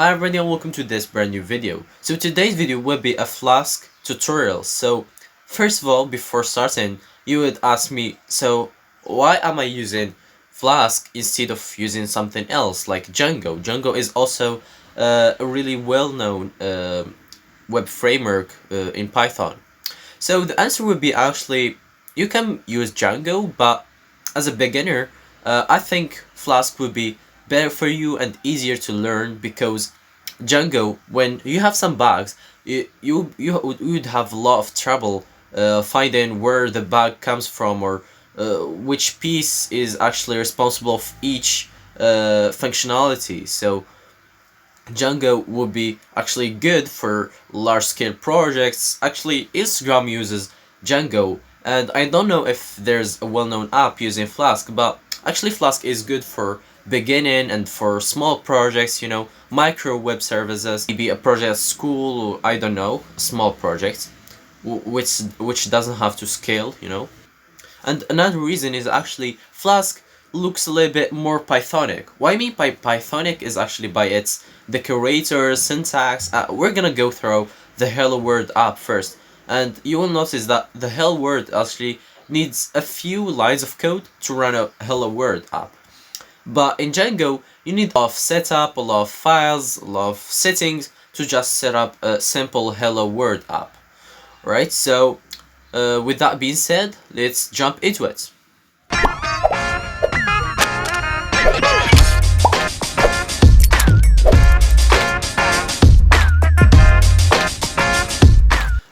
Hi everybody and welcome to this brand new video. So today's video will be a Flask tutorial. So first of all, before starting, you would ask me, so why am I using Flask instead of using something else like Django? Django is also a really well-known web framework in Python. So the answer would be actually, you can use Django, but as a beginner, I think Flask would be better for you and easier to learn because Django, when you have some bugs, you would have a lot of trouble finding where the bug comes from or which piece is actually responsible for each functionality. So Django would be actually good for large scale projects. Actually, Instagram uses Django, and I don't know if there's a well-known app using Flask, but actually Flask is good for beginning and for small projects, micro web services, maybe a project at school, or I don't know, a small project, which doesn't have to scale. And another reason is actually Flask looks a little bit more Pythonic. What I mean by Pythonic is actually by its decorators, syntax. We're gonna go through the Hello World app first, and you will notice that the Hello World actually needs a few lines of code to run a Hello World app. But in Django, you need a lot of setup, a lot of files, a lot of settings to just set up a simple Hello World app. Right? So with that being said, let's jump into it.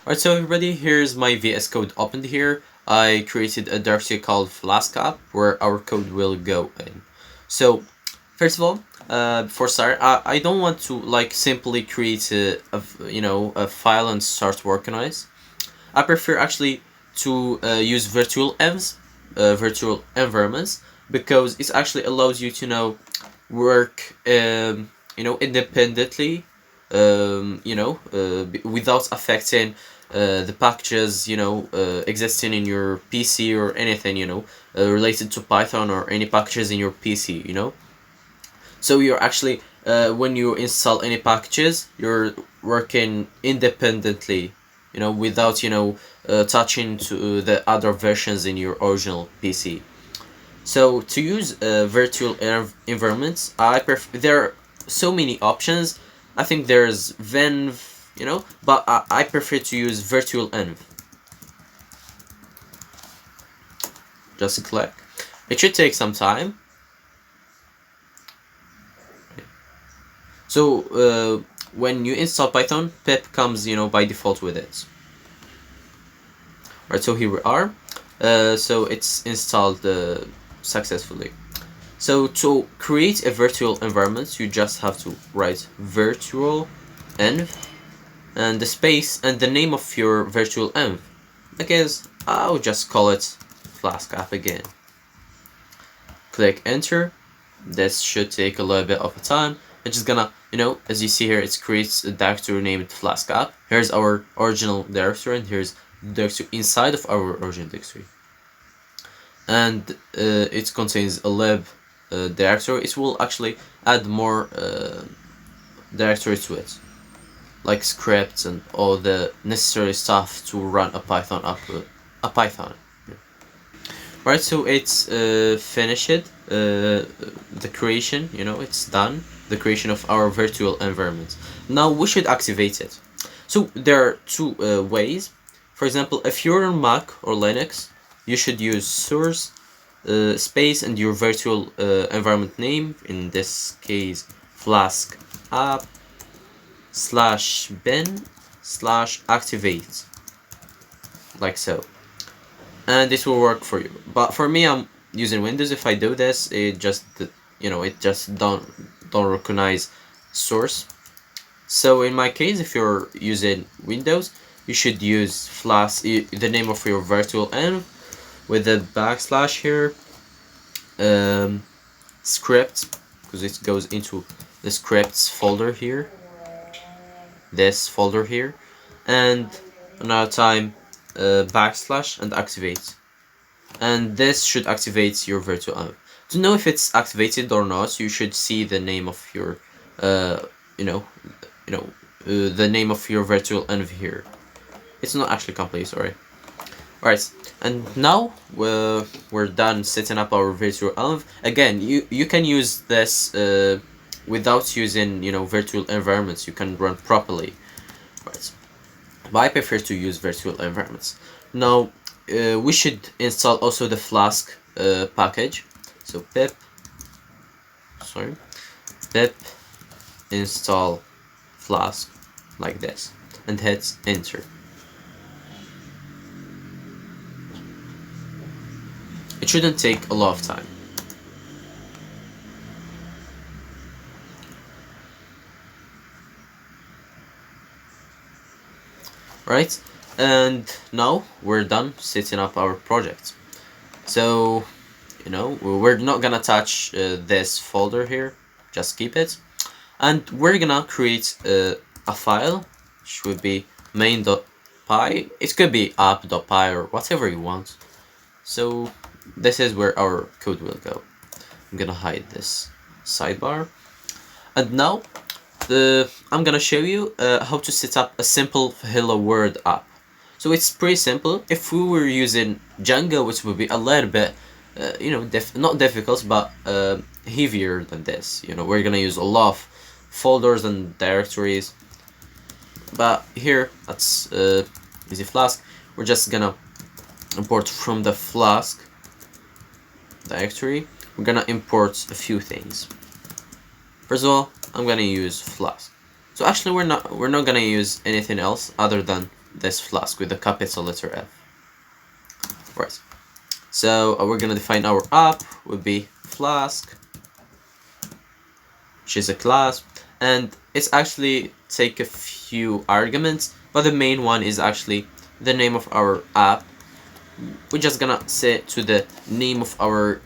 Alright, so everybody, here's my VS Code opened here. I created a directory called Flask app where our code will go in. So first of all, before start, I don't want to simply create a file and start working on it. I prefer actually to use virtual virtual environments, because it actually allows you to work independently, without affecting the packages existing in your PC or anything related to Python or any packages in your PC. So you're actually when you install any packages, you're working independently, without touching to the other versions in your original PC. So to use virtual environments, there are so many options. I think there's venv, but I prefer to use virtual env. Just click. It should take some time. So when you install Python, pip comes by default with it. Right, so here we are. So it's installed successfully. So to create a virtual environment, you just have to write virtual env and the space and the name of your virtual env. I guess I'll just call it Flask app again. Click enter. This should take a little bit of a time. It's just gonna, as you see here, it creates a directory named Flask app. Here's our original directory, and here's the directory inside of our original directory. And it contains a lib directory. It will actually add more directories to it, like scripts and all the necessary stuff to run a Python app. Right, so it's finished the creation. It's done, the creation of our virtual environment. Now we should activate it. So there are two ways. For example, if you're on Mac or Linux, you should use source space and your virtual environment name, in this case Flask app /bin/activate, like so, and this will work for you. But for me, I'm using Windows. If I do this, it just don't recognize source. So in my case, if you're using Windows, you should use Flask, the name of your virtual env, with the backslash here, script, because it goes into the scripts folder here, this folder here, and another time backslash and activate. And this should activate your virtual env. To know if it's activated or not, you should see the name of your you know, the name of your virtual env here. It's not actually complete, sorry. Alright, and now we're done setting up our virtual env. Again, you can use this without using, virtual environments. You can run properly. Right. But I prefer to use virtual environments. Now, we should install also the Flask package. So pip install Flask like this and hit enter. It shouldn't take a lot of time. Right, and now we're done setting up our project. So, we're not gonna touch this folder here, just keep it. And we're gonna create a file, which would be main.py. It could be app.py or whatever you want. So this is where our code will go. I'm gonna hide this sidebar. And now I'm gonna show you how to set up a simple Hello World app. So it's pretty simple. If we were using Django, it would be a little bit, not difficult, but heavier than this. We're gonna use a lot of folders and directories. But here, that's Easy Flask. We're just gonna import from the Flask directory. We're gonna import a few things. First of all, I'm gonna use Flask. So actually, we're not gonna use anything else other than this Flask with the capital letter F. Right. So we're gonna define our app would be Flask, which is a class, and it's actually take a few arguments, but the main one is actually the name of our app. We're just gonna set to the name of our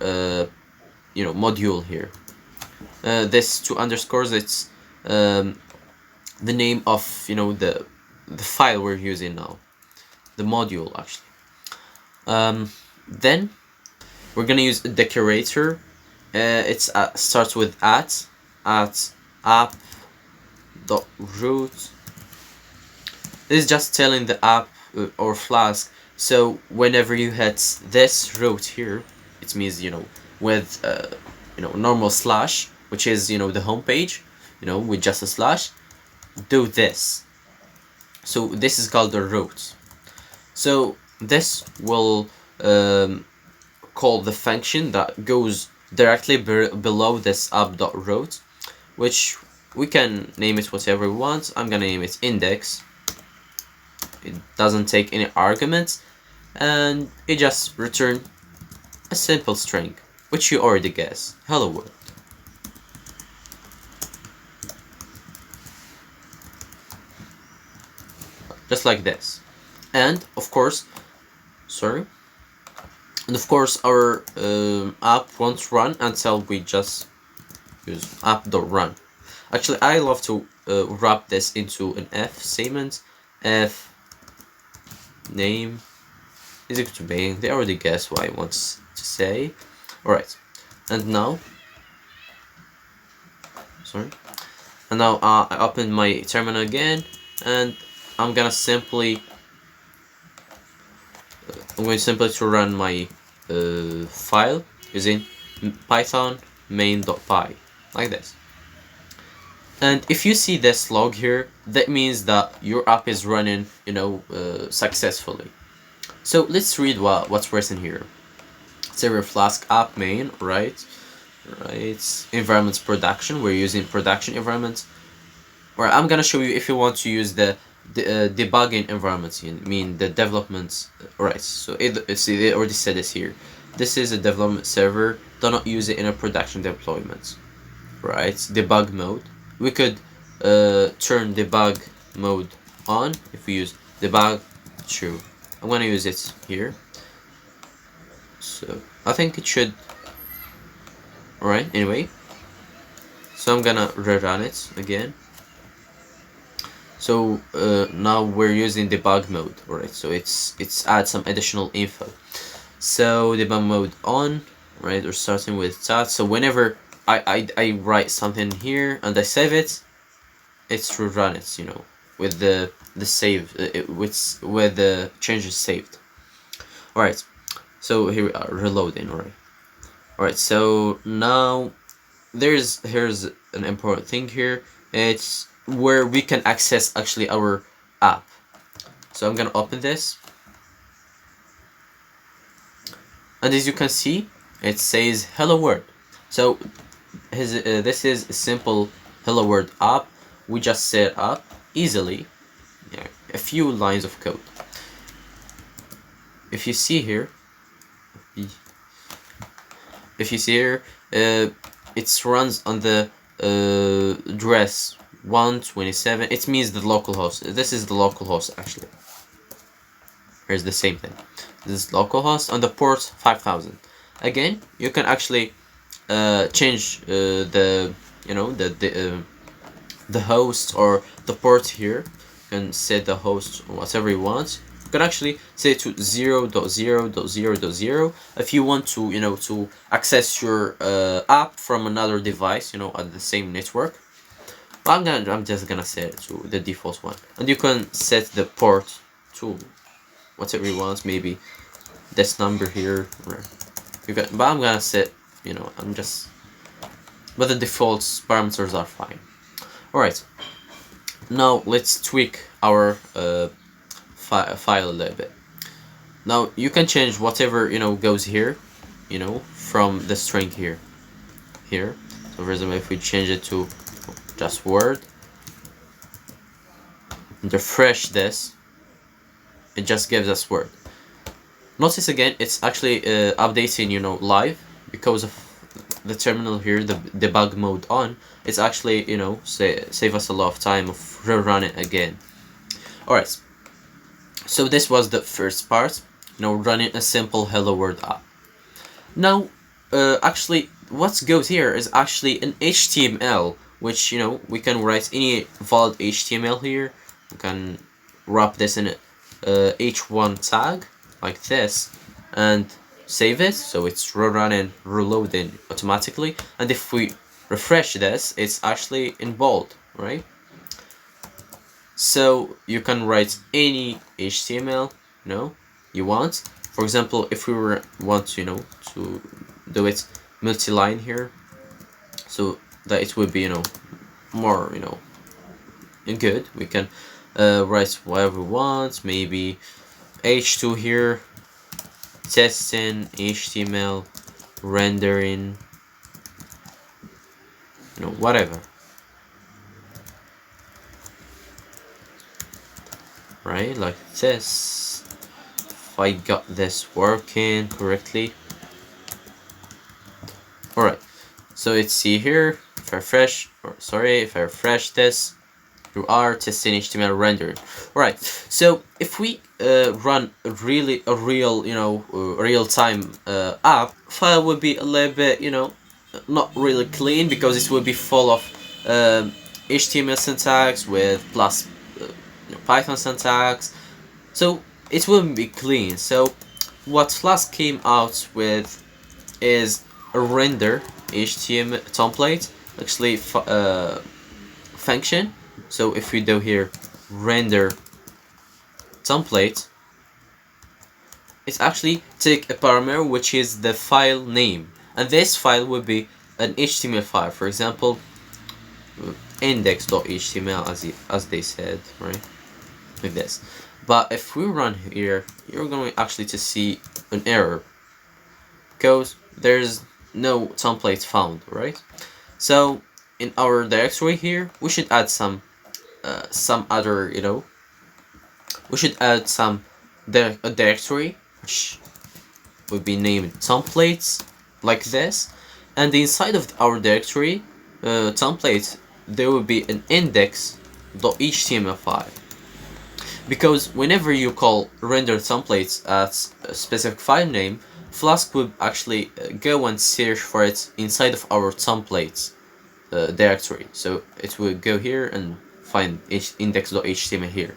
module here. This two underscores, it's the name of the file we're using now, the module actually. Then we're gonna use a decorator. It starts with at app.root. This is just telling the app or Flask. So whenever you hit this root here, it means with normal slash, which is the home page, with just a slash, do this. So this is called the root. So this will call the function that goes directly below this app.root, which we can name it whatever we want. I'm gonna name it index. It doesn't take any arguments, and it just return a simple string, which you already guessed, hello world. Just like this. And of course, our app won't run until we just use app.run. Actually, I love to wrap this into an F statement. F name is equal to main. They already guessed what I want to say. Alright, and now I open my terminal again, and I'm going simply to run my file using python main.py like this. And if you see this log here, that means that your app is running successfully. So let's read what's written here. Server Flask app main, right, environments production. We're using production environments. Or I'm gonna show you if you want to use the debugging environments, mean the developments. Right, so they already said this here. This is a development server. Do not use it in a production deployment. Right, debug mode. We could turn debug mode on if we use debug true. I'm gonna use it here. So I think it should. Alright, anyway. So I'm gonna rerun it again. So now we're using debug mode, alright, so it's add some additional info. So debug mode on, right, we're starting with that. So whenever I write something here and I save it, it's rerun it, you know, with the save, with the changes saved. All right, so here we are reloading. All right, so now here's an important thing here. It's where we can access actually our app. So I'm gonna open this, and as you can see, it says hello world. So this is a simple hello world app we just set up easily. Yeah, a few lines of code. If you see here, it runs on the address 127. It means the localhost. This is the localhost actually. Here's the same thing. This is localhost on the port 5000. Again, you can actually change the the host or the port here. You can set the host whatever you want. You can actually set it to 0.0.0.0 if you want to, you know, to access your app from another device, you know, at the same network. But I'm just gonna set it to the default one, and you can set the port to whatever you want, maybe this number here, or you got. But I'm gonna set, you know, but the default parameters are fine. All right. Now let's tweak our file a little bit. Now you can change whatever, you know, goes here, you know, from the string here. So for example, if we change it to just word and refresh this, it just gives us word. Notice again, it's actually updating, you know, live because of the terminal here, the debug mode on. It's actually, you know, save us a lot of time of rerun it again. Alright, so this was the first part, you know, running a simple hello world app. Now actually what goes here is actually an HTML, which, you know, we can write any valid HTML here. We can wrap this in a h1 tag like this and save it, so it's rerunning, reloading automatically. And if we refresh this, it's actually in bold, right? So you can write any HTML, you know, you want. For example, if we want to, you know, to do it multi-line here, so that it would be, you know, more, you know, good, we can write whatever we want, maybe h2 here, testing, HTML, rendering, you know, whatever, right? Like this. If I got this working correctly. Alright, so let's see here. If I refresh this, you are testing HTML rendering. Alright, so if we run a real, you know, real-time app, file would be a little bit, you know, not really clean because it will be full of HTML syntax with plus Python syntax, so it wouldn't be clean. So what Flask came out with is a render HTML template, actually function. So if we do here render template, it's actually take a parameter which is the file name, and this file will be an HTML file, for example index.html as they said, right, like this. But if we run here, you're going actually to see an error because there's no template found, right? So in our directory here, we should add some other, you know, we should add a directory which would be named templates like this, and inside of our directory template there will be an index.html file, because whenever you call render templates at a specific file name, Flask will actually go and search for it inside of our templates directory. So it will go here and find index.html here.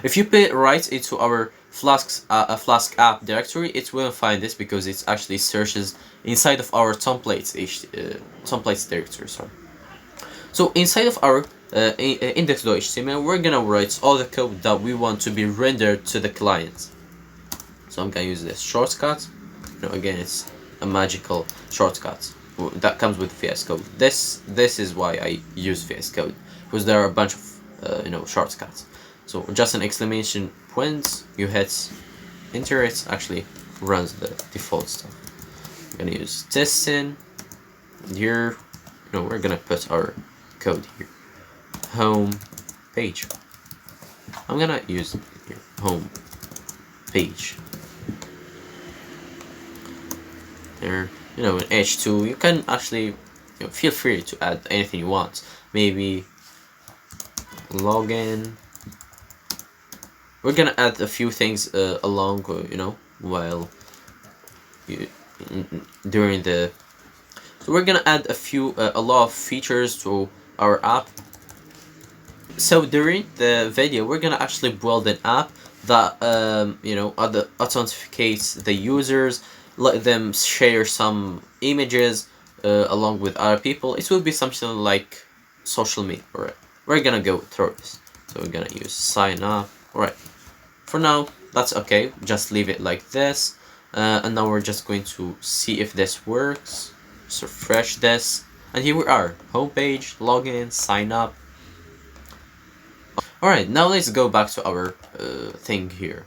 If you put right into our Flask app directory, it will find this because it actually searches inside of our templates templates directory. Sorry. So inside of our index.html, we're gonna write all the code that we want to be rendered to the client. So I'm gonna use this shortcut. Again, it's a magical shortcut that comes with VS Code. This is why I use VS Code, because there are a bunch of shortcuts. So just an exclamation point, you hit enter, it actually runs the default stuff. I'm gonna use testing. Here, we're gonna put our code here. Home page. I'm gonna use here, home page. There, in H2, you can actually feel free to add anything you want. Maybe login. We're gonna add a few things along, while during the. So we're gonna add a lot of features to our app. So during the video, we're gonna actually build an app that authenticates the users, let them share some images along with other people. It will be something like social media. Alright, we're gonna go through this. So we're gonna use sign up. Alright, for now that's okay. Just leave it like this. And now we're just going to see if this works. Just refresh this, and here we are. Homepage, login, sign up. Alright, now let's go back to our thing here.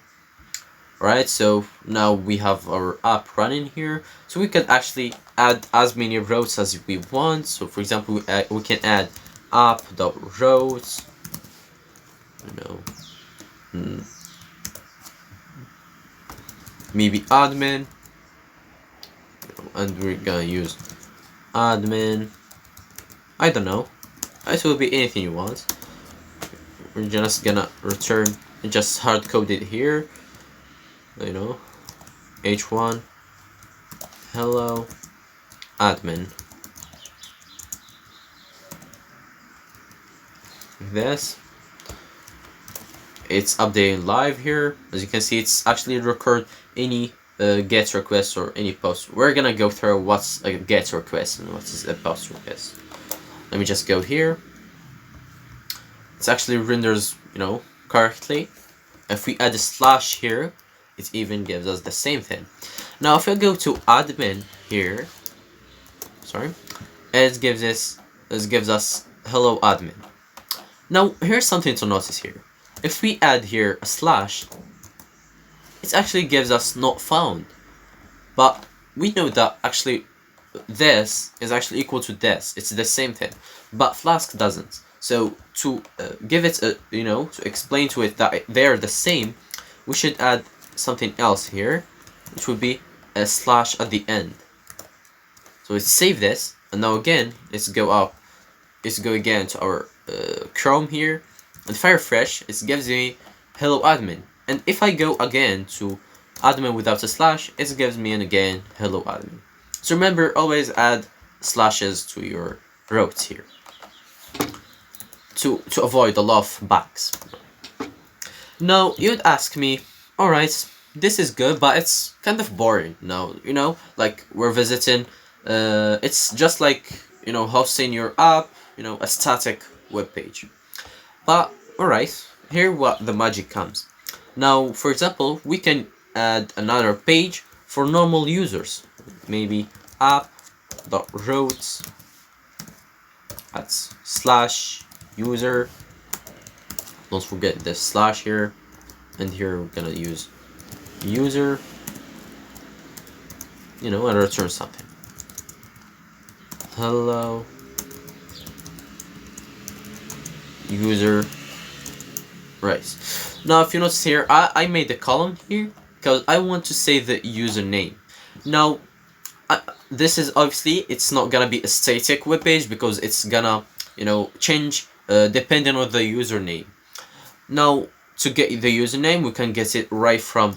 Alright, so now we have our app running here. So we can actually add as many rows as we want. So for example, we can add app.rows. Maybe admin. And we're gonna use admin. I don't know. It will be anything you want. We're just gonna return and just hard code it here. H1 hello admin. Like this. It's updating live here. As you can see, it's actually record any GET request or any post. We're gonna go through what's a GET request and what is a post request. Let me just go here. It actually renders, correctly. If we add a slash here, it even gives us the same thing. Now, if I go to admin here, it gives us hello admin. Now, here's something to notice here. If we add here a slash, it actually gives us not found. But we know that actually this is actually equal to this. It's the same thing. But Flask doesn't. So to give it a, to explain to it that they're the same, we should add something else here, which would be a slash at the end. So let's save this, and now again, let's go again to our Chrome here, and if I refresh, it gives me hello admin. And if I go again to admin without a slash, it gives me again hello admin. So remember, always add slashes to your routes here to avoid a lot of bugs. Now you'd ask me, alright, this is good, but it's kind of boring. Now, like we're visiting, it's just like, hosting your app, a static web page. But alright, here what the magic comes. Now, for example, we can add another page for normal users. Maybe app.routes, that's slash user. Don't forget this slash here, and here we're gonna use user, and return something. Hello user. Right. Now, if you notice here, I made a column here because I want to say the username. Now, this is obviously, it's not gonna be a static web page because it's gonna, change depending on the username. Now, to get the username, we can get it right from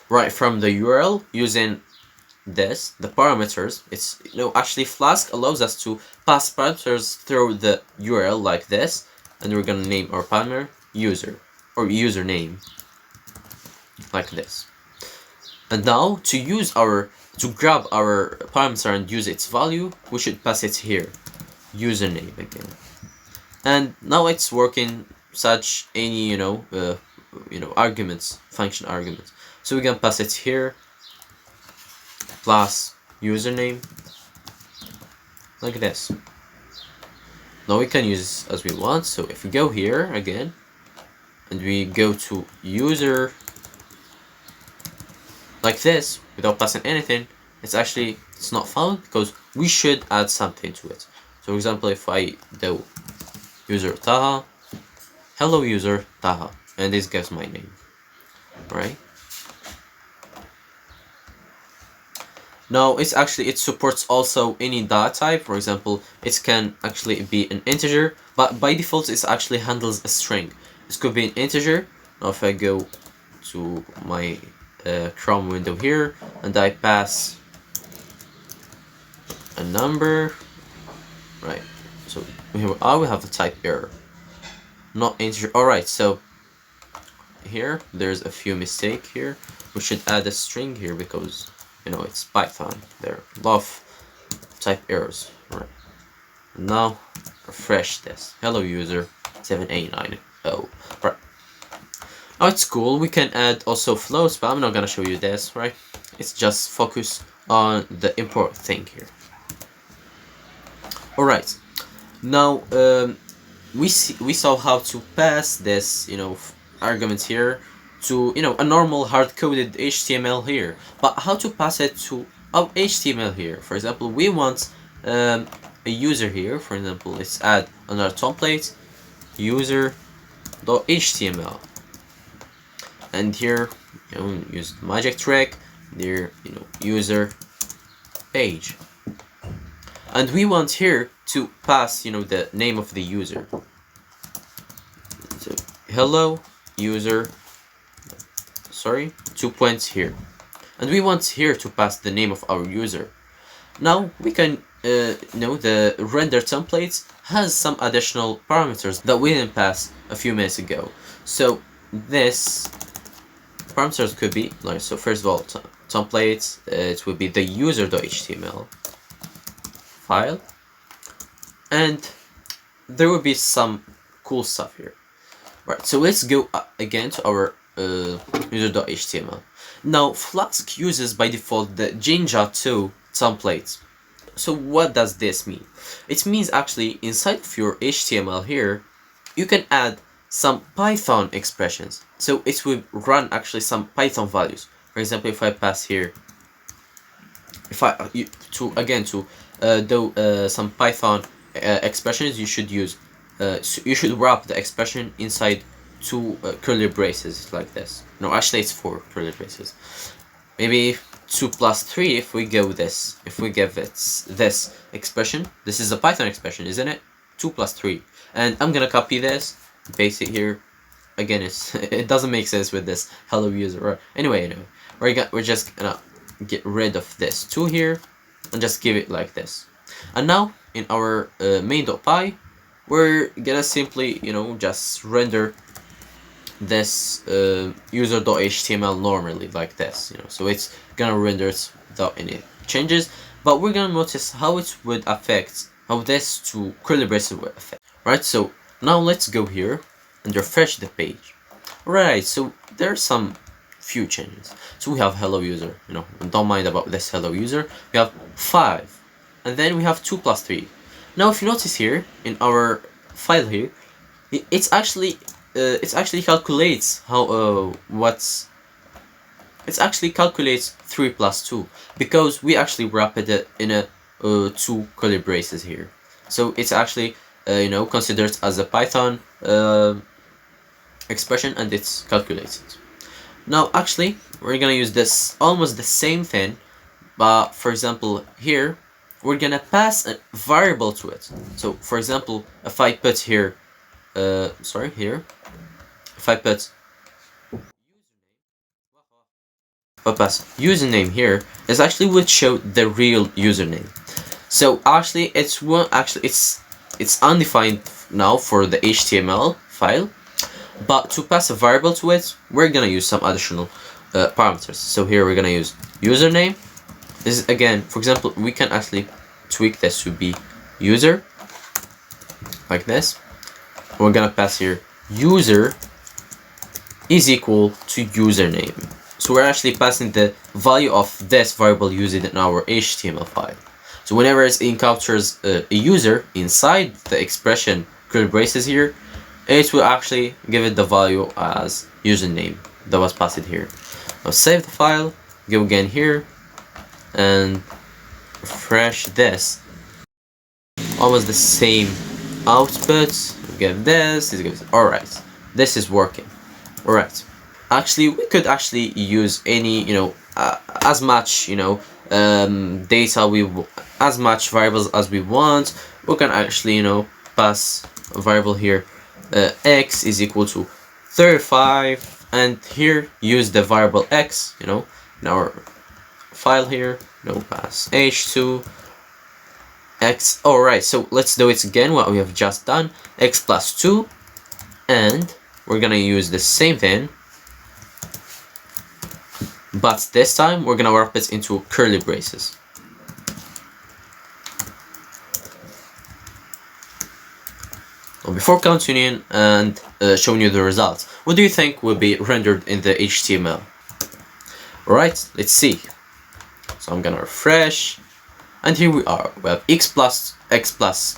right from the URL using the parameters. It's actually Flask allows us to pass parameters through the URL like this, and we're gonna name our parameter user or username like this. And now to use our to grab our parameter and use its value, we should pass it here, username again. And now it's working such any arguments, function arguments. So we can pass it here plus username like this. Now we can use as we want. So if we go here again and we go to user like this without passing anything, it's not found because we should add something to it. So for example, if I do user Taha, hello user Taha, and this gives my name, right? Now it supports also any data type. For example, it can actually be an integer, but by default it actually handles a string. This could be an integer. Now if I go to my Chrome window here and I pass a number, right? So here we have a type error, not integer. Alright, so here there's a few mistakes here. We should add a string here because it's Python. There are a lot of type errors, right? Now refresh this. Hello user 7890. Right. Now it's cool. We can add also flows, but I'm not gonna show you this, right? It's just focus on the import thing here. Alright. Now we saw how to pass this arguments here to a normal hard-coded HTML here, but how to pass it to our HTML here? For example, we want a user here. For example, let's add another template, user.html, and here use the magic trick there, user page, and we want here to pass the name of the user. So hello user, 2 points here, and we want here to pass the name of our user. Now we can the render templates has some additional parameters that we didn't pass a few minutes ago. So this parameters could be like, so first of all, templates, it would be the user.html file, and there will be some cool stuff here. Right, so let's go again to our user.html. Now Flask uses by default the Jinja 2 template. So what does this mean? It means actually inside of your HTML here, you can add some Python expressions. So it will run actually some Python values. For example, if I pass here, if I do some Python expressions, you should use you should wrap the expression inside two curly braces like this. No, actually it's 4 curly braces. Maybe 2 plus 3 if we give it this expression. This is a Python expression, isn't it? 2 plus 3. And I'm gonna copy this, paste it here. Again, it doesn't make sense with this hello user. Anyway, we're just gonna get rid of this 2 here and just give it like this. And now in our main.py, we're gonna simply just render this user.html normally like this, so it's gonna render it without any changes, but we're gonna notice how it would affect, how this two curly braces would affect. Right, so now let's go here and refresh the page. Right, so there's some few changes. So we have hello user, don't mind about this hello user. We have 5, and then we have 2 plus 3. Now if you notice here in our file here, it actually calculates how it actually calculates 3 plus 2 because we actually wrapped it in a 2 curly braces here. So it's actually considered as a Python expression, and it's calculated. Now actually we're gonna use this almost the same thing, but for example here we're gonna pass a variable to it. So for example, if I put here if I put username here, it actually would show the real username. So actually it's undefined now for the HTML file, but to pass a variable to it, we're gonna use some additional parameters. So here we're gonna use username this is, again, for example, we can actually tweak this to be user, like this. We're gonna pass here user is equal to username. So we're actually passing the value of this variable used in our HTML file. So whenever it encounters a user inside the expression curly braces here, it will actually give it the value as username that was passed here. Now save the file, go again here, and refresh this. Almost the same output. We get this. Alright, this is working. Alright. Actually, we could actually use any, as much, data as much variables as we want. We can actually, pass a variable here, x is equal to 35, and here use the variable x, in our file here, pass h2 x. Alright, so let's do it again, what we have just done, x plus 2, and we're gonna use the same thing, but this time we're gonna wrap it into curly braces. Well, before continuing and showing you the results, what do you think will be rendered in the HTML? Alright, let's see. So I'm gonna refresh, and here we are. We have x plus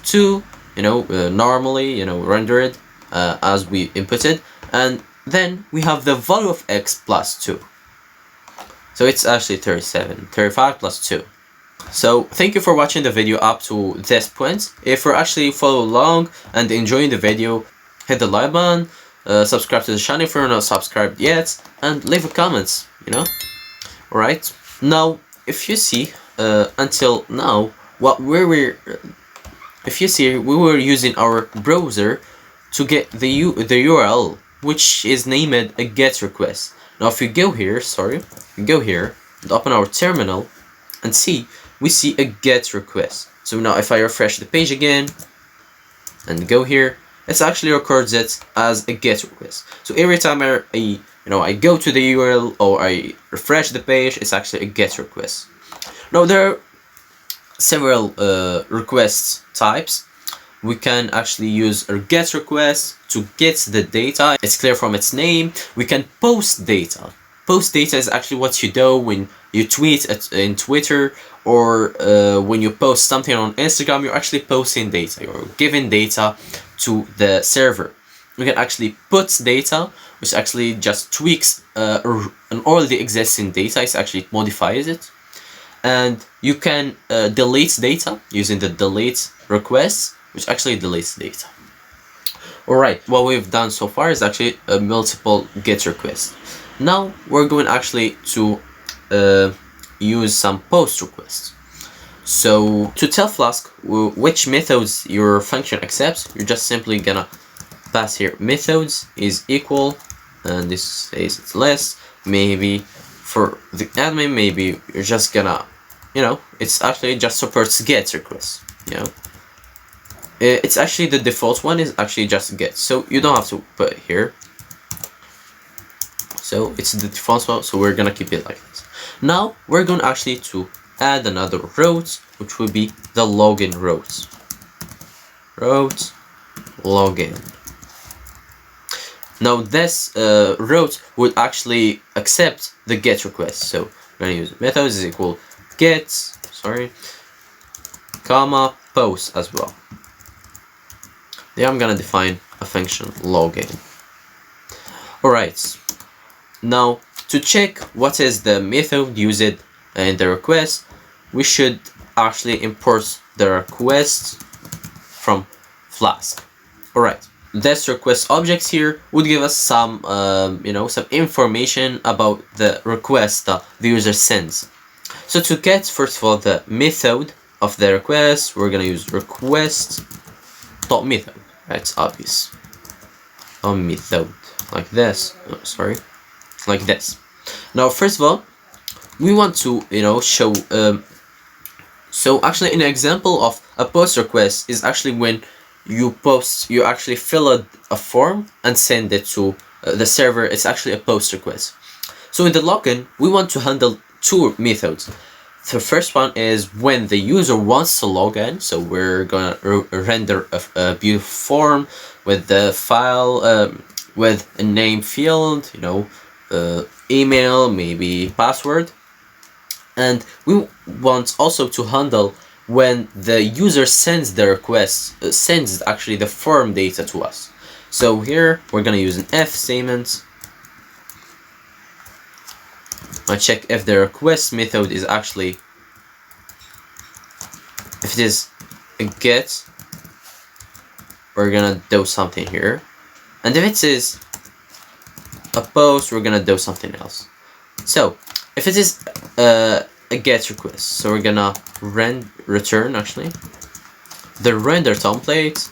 2, normally, rendered as we inputted, and then we have the value of x plus 2. So it's actually 35 plus 2. So thank you for watching the video up to this point. If you're actually following along and enjoying the video, hit the like button, subscribe to the channel if you're not subscribed yet, and leave a comment, Alright, now if you see, until now, if you see, we were using our browser to get the URL, which is named a GET request. Now if you go here, and open our terminal and see, we see a GET request. So now if I refresh the page again and go here, it actually records it as a GET request. So every time I go to the URL or I refresh the page, it's actually a GET request. Now there are several request types. We can actually use a GET request to get the data. It's clear from its name. We can post data. Post data is actually what you do when you tweet in Twitter, or when you post something on Instagram. You're actually posting data. You're giving data to the server. We can actually put data, which actually just tweaks an already existing data. It actually modifies it. And you can delete data using the delete request, which actually deletes data. Alright, what we've done so far is actually a multiple GET requests. Now we're going actually to use some post requests. So to tell Flask which methods your function accepts, you're just simply gonna pass here methods is equal, and this says it's less. Maybe for the admin, maybe you're just gonna, it's actually just supports GET requests, It's actually the default one is actually just GET, so you don't have to put it here. So it's the default one, so we're gonna keep it like this. Now we're going actually to add another route, which will be the login route. Route login. Now this route would actually accept the GET request. So we're gonna use methods is equal get, comma post as well. Then I'm gonna define a function login. Alright. Now to check what is the method used in the request, we should actually import the request from Flask. Alright, this request object here would give us some some information about the request that the user sends. So to get first of all the method of the request, we're gonna use request.method. That's obvious. Method like this. Like this. Now first of all, we want to show so actually an example of a post request is actually when you actually fill out a form and send it to the server. It's actually a post request. So in the login, we want to handle two methods. the first one is when the user wants to log in. So we're gonna render a beautiful form with the file, with a name field, email, maybe password. And we want also to handle when the user sends the request, sends actually the form data to us. So here we're gonna use an if statement. I check if the request method is actually, if it is a get, we're gonna do something here. And if it is a post, we're gonna do something else. So if it is a get request, so we're gonna return actually the render template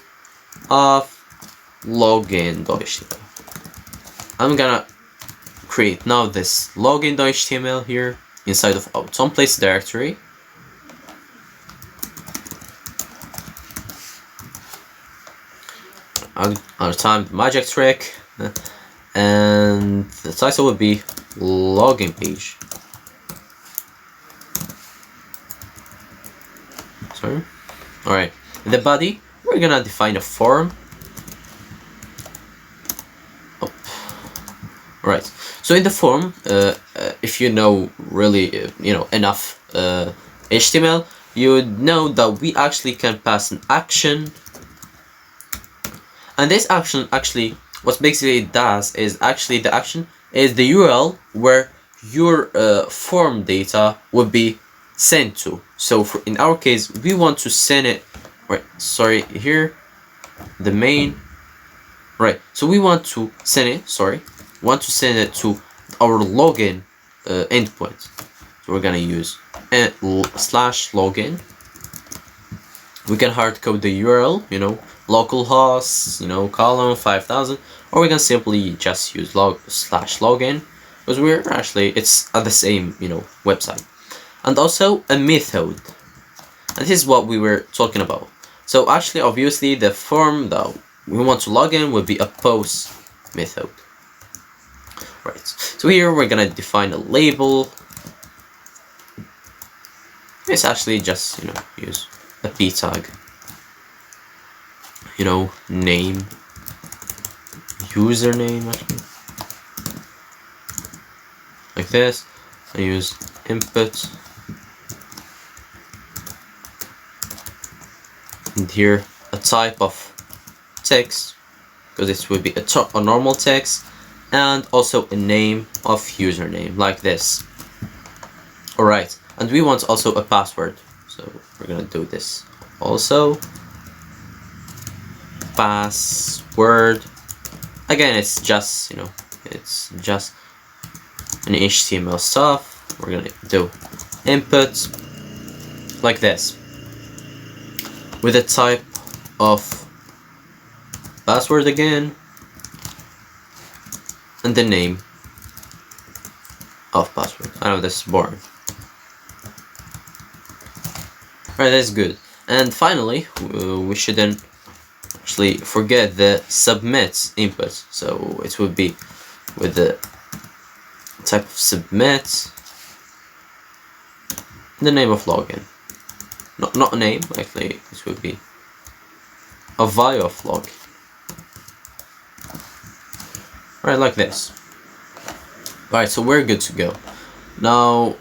of login.html. I'm gonna create now this login.html here inside of our templates directory. Another time the magic trick, and the title would be login page. Sorry. Alright, in the body we're gonna define a form. Right. So in the form, if you know really enough HTML, you would know that we actually can pass an action, and this action actually, what basically it does is actually the action is the URL where your form data would be sent to. So in our case, we want to send it. Right. Sorry. Here, the main. Right. So we want to send it. Sorry. Want to send it to our login endpoint. So we're gonna use /login. We can hard code the URL, localhost, colon 5000, or we can simply just use /login, because we're actually, it's at the same website. And also a method, and this is what we were talking about. So actually, obviously, the form that we want to log in would be a post method. Right. So here we're gonna define a label. It's actually just use a p tag. Name, username actually, like this. I use input, and here a type of text, because it would be a normal text, and also a name of username, like this. Alright, and we want also a password, so we're gonna do this also. Password, again, it's just it's just an HTML stuff. We're gonna do input like this with a type of password again, and the name of password. I know this is boring. Alright, that's good. And finally, we shouldn't actually forget the submit input. So it would be with the type of submit, the name of login. Not a name, actually, this would be a value of log. Right, like this. Alright, so we're good to go. Now,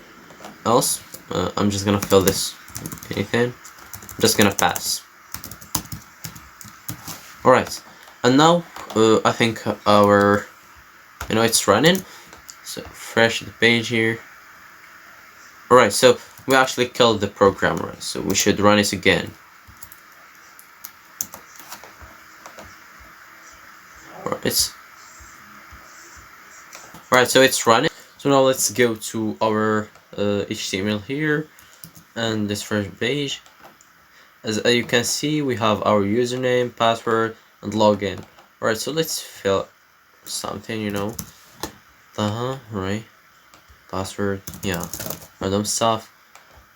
else, I'm just gonna fill this with anything. I'm just gonna pass. Alright, and now I think our, it's running. So refresh the page here. Alright, so we actually killed the program, right? So we should run it again. Alright, so it's running. So now let's go to our HTML here, and this first page. As you can see, we have our username, password, and login. Alright, so let's fill something, right, password, yeah, random stuff,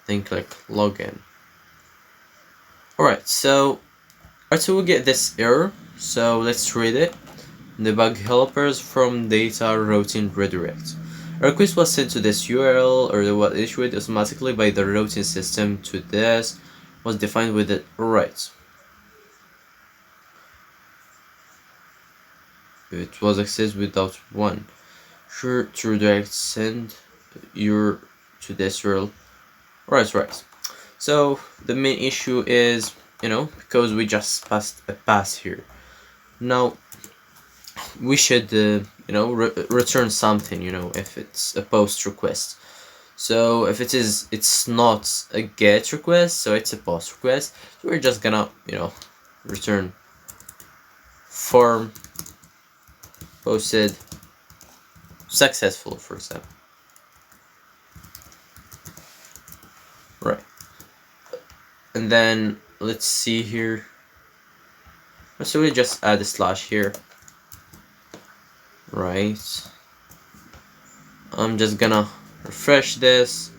then click login. Alright, so we get this error, so let's read it. Debug helpers from data routing redirect. A request was sent to this URL or was issued automatically by the routing system to this was defined with it. Right. It was accessed without one. Sure to redirect send your to this URL. Right. So the main issue is, because we just passed a pass here. Now we should return something, if it's a post request. So if it's not a GET request, so it's a POST request, so we're just gonna return form posted successful, for example. Right. And then let's see here. So we just add a slash here. Right. I'm just gonna refresh this.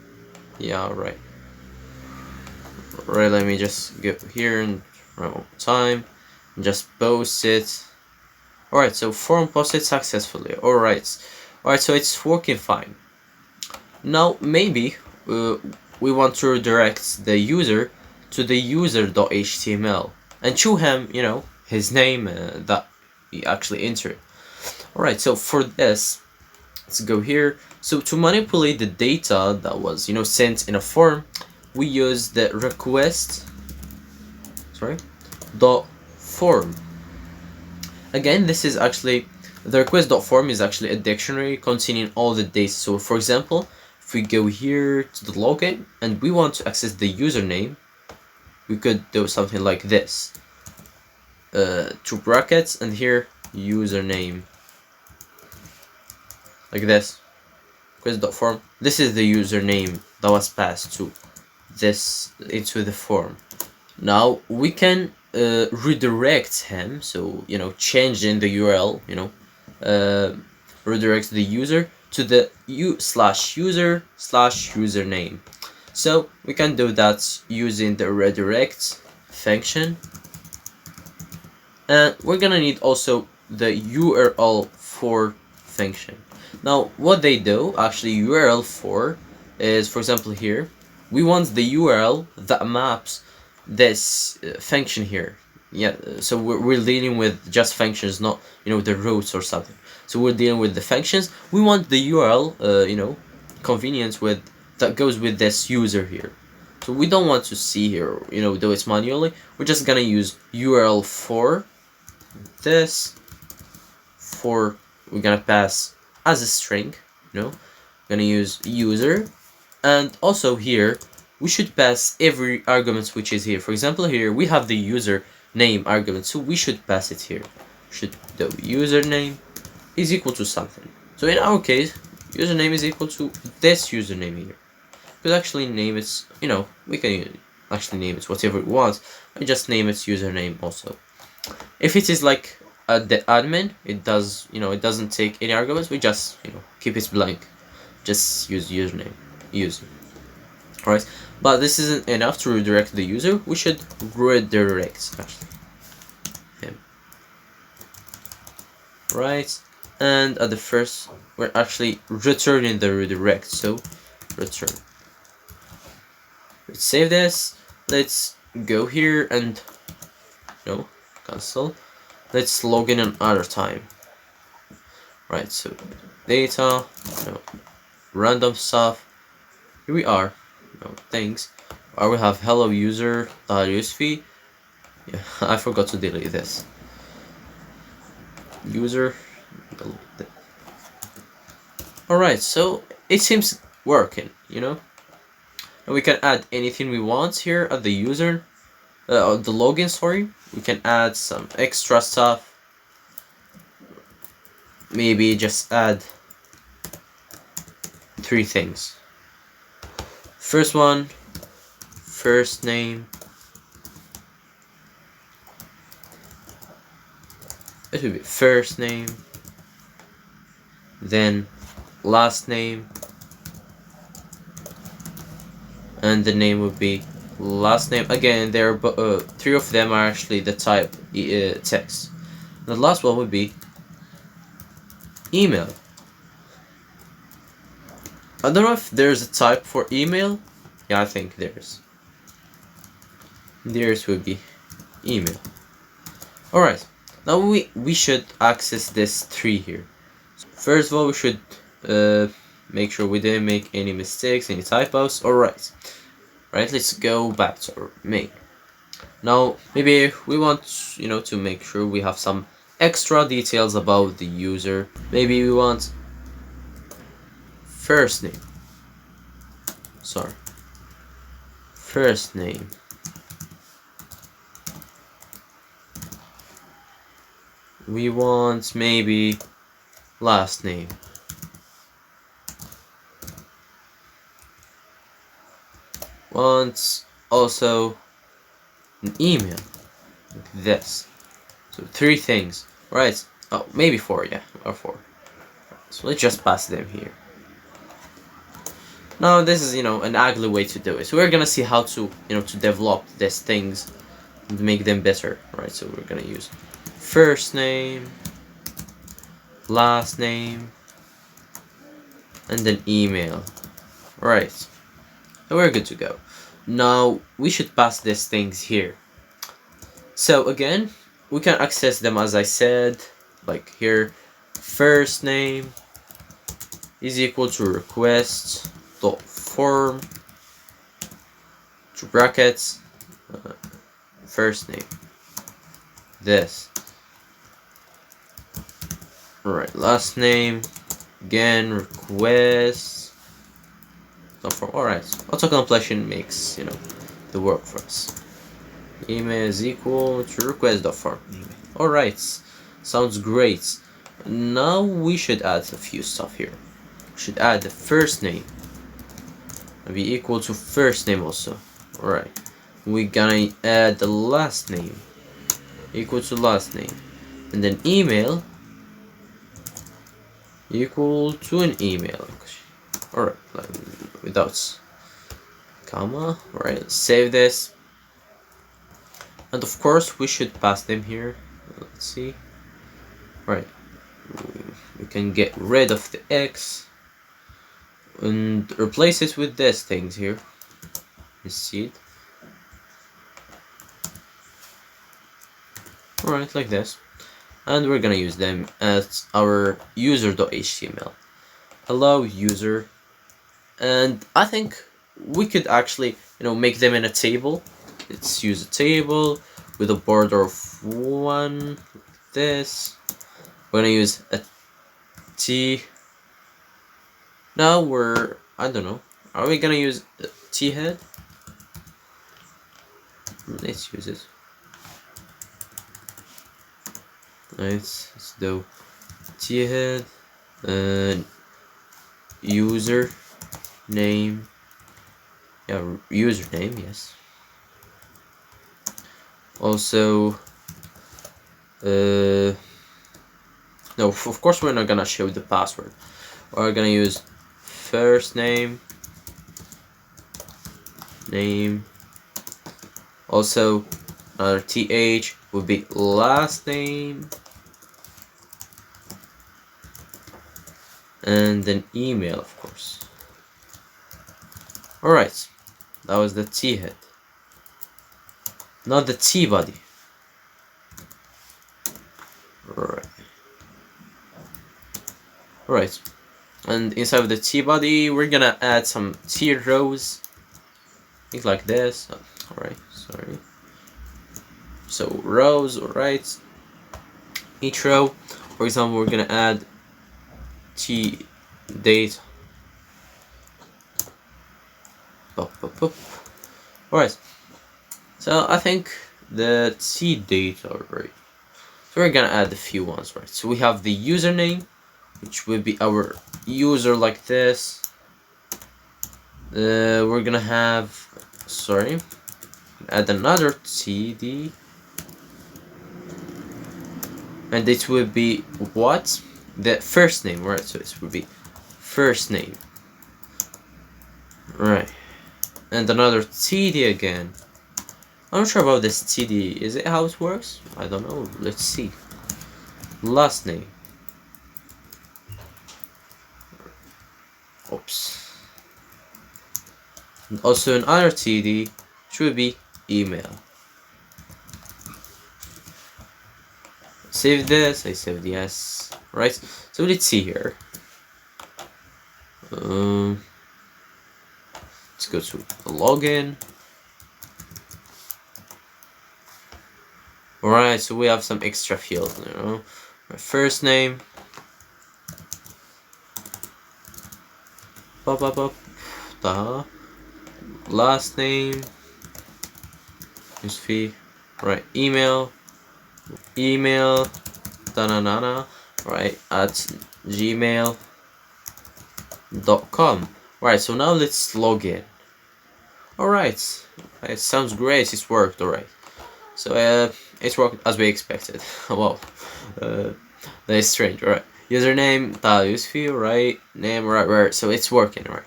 Yeah, right. Right, let me just go here and run one time and just post it. Alright, so form posted successfully. Alright, so it's working fine. Now maybe we want to redirect the user to the user.html and show him, his name that he actually entered. Alright, so for this, let's go here. So to manipulate the data that was, sent in a form, we use the request dot form. Again, this is actually the request.form is actually a dictionary containing all the data. So for example, if we go here to the login and we want to access the username, we could do something like this. Two brackets and here username. Like this. Request.form. This is the username that was passed to this into the form. Now we can redirect him, so changing the URL, redirect the user to the user/username. So we can do that using the redirect function, and we're gonna need also the URL for function. Now what they do, actually URL for is, for example here, we want the URL that maps this function here. Yeah, so we're dealing with just functions, not the routes or something. So we're dealing with the functions. We want the URL convenience with that goes with this user here. So we don't want to see here, do it manually. We're just gonna use URL for this. For we're gonna pass as a string, gonna use user, and also here we should pass every argument which is here. For example, here we have the user name argument, so we should pass it here. Should the username is equal to something. So in our case, username is equal to this username here. We could actually name it, we can actually name it whatever we want. I just name it username also. If it is like the admin, it doesn't take any arguments. We just keep it blank. Just use username, user. Alright, but this isn't enough to redirect the user. We should redirect actually him. Right, and at the first we're actually returning the redirect. So return. Let's save this. Let's go here and cancel. Let's log in another time. Right, so data, random stuff. Here we are. Things. Or we have hello user.usv. Yeah, I forgot to delete this. User. Alright, so it seems working, And we can add anything we want here at the user, the login, sorry. We can add some extra stuff. Maybe just add 3 things. First one, first name. It would be first name, then last name, and the name would be last name. Again, there are 3 of them are actually the type text. The last one would be email. I don't know if there's a type for email. Yeah, I think there's. Theirs would be email. Alright, now we should access this tree here. First of all, we should make sure we didn't make any mistakes, any typos. Alright, right, let's go back to our main. Now, maybe we want, to make sure we have some extra details about the user. Maybe we want first name. Sorry. First name. We want maybe last name. Want also an email. Like this. So 3 things. Right. Oh, maybe 4, yeah. Or 4. So let's just pass them here. Now this is, an ugly way to do it. So we're gonna see how to, to develop these things and make them better. Right, so we're gonna use first name, last name, and then email. Right, so we're good to go. Now we should pass these things here. So again, we can access them as I said, like here, first name is equal to request dot form to brackets first name. This. Alright, last name again request dot form. Alright, auto completion makes the work for us. Email is equal to request dot form. Alright, sounds great. Now we should add a few stuff here. We should add the first name be equal to first name also. Alright, we're gonna add the last name equal to last name, and then email equal to an email. Alright, without comma. Alright, save this, and of course we should pass them here. Let's see. Right, we can get rid of the X and replace it with these things here. You see it? Alright, like this. And we're gonna use them as our user.html. Hello user. And I think we could actually, make them in a table. Let's use a table with a border of 1, like this. We're gonna use a T. Now I don't know, are we gonna use a T head? Let's use it. Let's do T head and user name. Yeah, username, yes. Also, no, of course we're not gonna show the password. We're gonna use first name, also another th would be last name, and then email, of course. Alright, that was the T head. Not the T body. Alright. And inside of the T body, we're gonna add some T rows. Things like this. Oh, alright, sorry. So rows, alright. Each row, for example, we're gonna add T date. Alright. So I think the T date are right. So we're gonna add a few ones, right? So we have the username, which will be our user like this. We're gonna have, add another TD, and it will be what? The first name, right? So it will be first name, right? And another TD again. I'm not sure about this TD. Is it how it works? I don't know. Let's see. Last name. Oops. And also another TD should be email. Save this, I saved yes, right? So let's see here. Let's go to login. Alright, so we have some extra fields, my first name, last name, fee, right, email, right, at gmail.com. Right, so now let's log in. Alright, it sounds great, it's worked, alright. So it worked as we expected. Wow, that is strange. Alright, username, usefee, right, name, right, so it's working, right?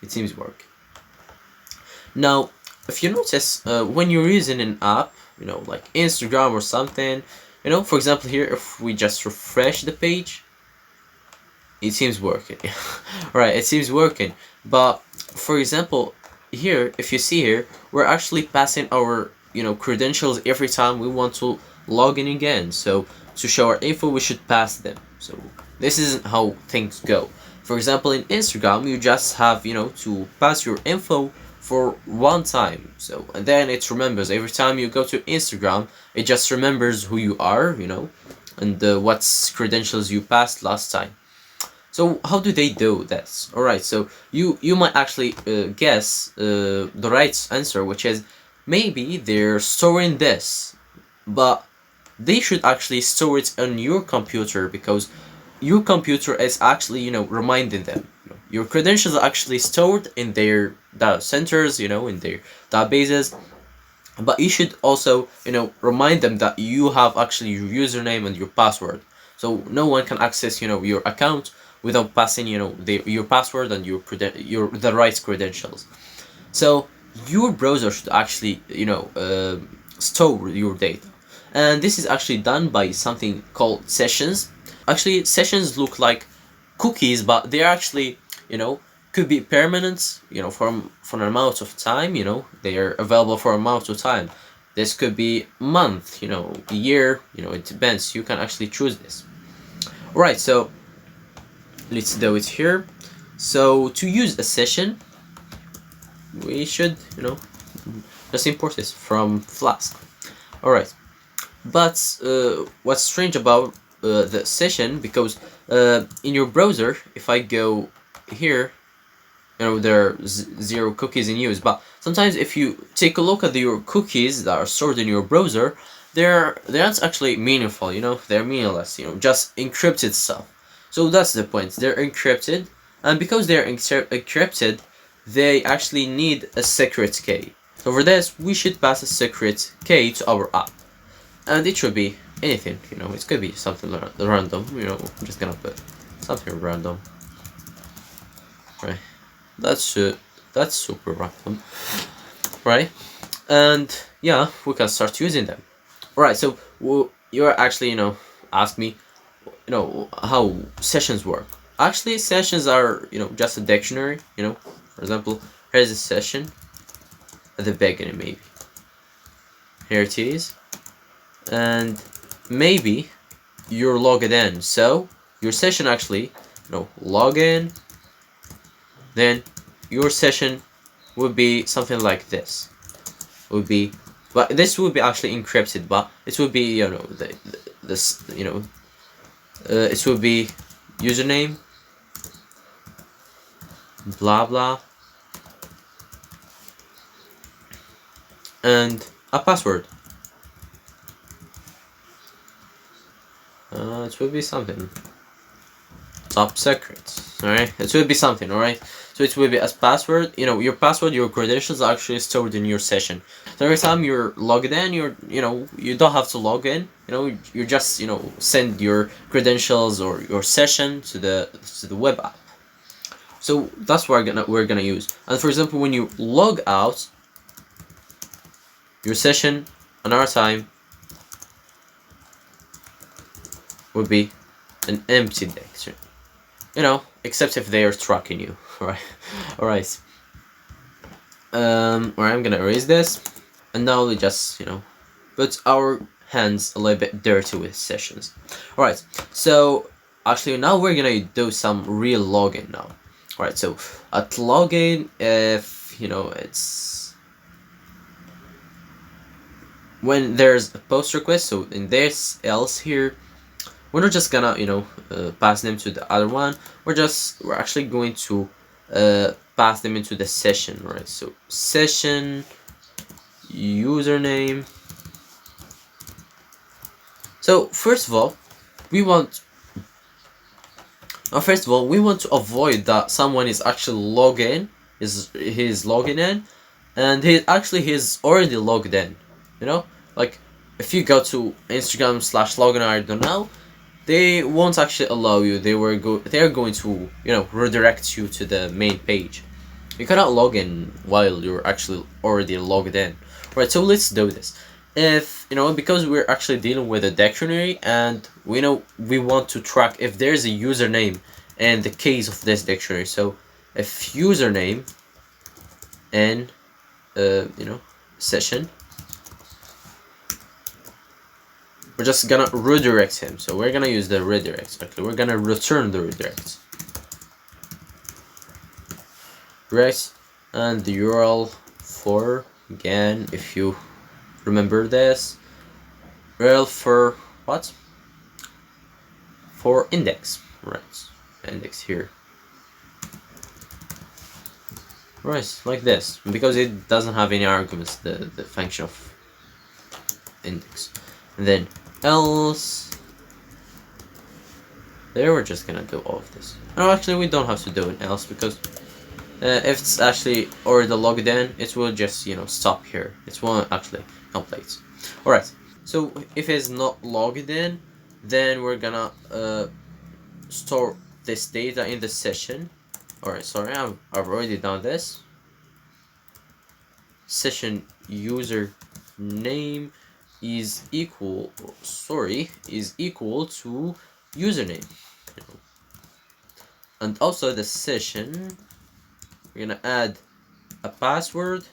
It seems to work. Now, if you notice, when you're using an app, like Instagram or something, for example here, if we just refresh the page, it seems working. Right, it seems working. But for example, here, if you see here, we're actually passing our credentials every time we want to log in again. So to show our info, we should pass them. So this isn't how things go. For example, in Instagram, you just have to pass your info for one time. So and then it remembers every time you go to Instagram, it just remembers who you are, and what credentials you passed last time. So how do they do this? Alright, so you might actually guess the right answer, which is maybe they're storing this, but they should actually store it on your computer, because your computer is actually reminding them. Your credentials are actually stored in their data centers, in their databases, but you should also remind them that you have actually your username and your password, so no one can access your account without passing your password and the right credentials. So your browser should actually store your data, and this is actually done by something called sessions. Actually, sessions look like cookies, but they're actually could be permanent, for an amount of time. They are available for an amount of time. This could be month, a year, it depends. You can actually choose this. Alright, so let's do it here. So to use a session, we should just import this from Flask. Alright, but what's strange about the session, because in your browser, if I go here, there are 0 cookies in use, but sometimes if you take a look at your cookies that are stored in your browser, they aren't actually meaningful, they're meaningless, just encrypted stuff. So that's the point, they're encrypted, and because they're encrypted, they actually need a secret key. So for this, we should pass a secret key to our app, and it should be anything, it could be something random, I'm just gonna put something random, right? That's super random, right? And yeah, we can start using them. Alright, so you're actually ask me how sessions work. Actually, sessions are just a dictionary. For example, here's a session at the beginning, maybe here it is, and maybe you're logged in, so your session actually log in, then your session would be something like this. But this would be actually encrypted, but it would be it would be username, blah blah, and a password. It would be something top secret. Alright, it would be something. Alright, so it will be as password. Your password, your credentials are actually stored in your session. So every time you're logged in, you don't have to log in. You just send your credentials or your session to the web app. So that's what we're gonna use. And for example, when you log out, your session another time would be an empty directory. Except if they are tracking you. Alright. or I'm gonna erase this, and now we just put our hands a little bit dirty with sessions. Alright, so actually now we're gonna do some real login now. Alright, so at login, if it's when there's a post request, so in this else here, we're not just gonna pass them to the other one. We're actually going to pass them into the session. Right, so session username. So first of all we want to avoid that someone is actually he's logging in, and he's already logged in. Like if you go to Instagram/login, I don't know, they won't actually allow you. They are going to redirect you to the main page. You cannot log in while you're actually already logged in. Right, so let's do this. If because we're actually dealing with a dictionary, and we want to track if there's a username in the case of this dictionary. So if username in session, we're just gonna redirect him. So we're gonna use the redirect. Actually, we're gonna return the redirect. Redirect, and the URL for, again, if you remember this, URL for what? For index, right? Index here. Right, like this, because it doesn't have any arguments, the function of index. And then else, there we're just gonna do all of this. No, actually we don't have to do an else, because if it's actually already logged in, it will just stop here. It won't actually complete. Alright, so if it's not logged in, then we're gonna store this data in the session. Alright, sorry, I've already done this. Session user name is equal to username. And also the session, we're gonna add a password.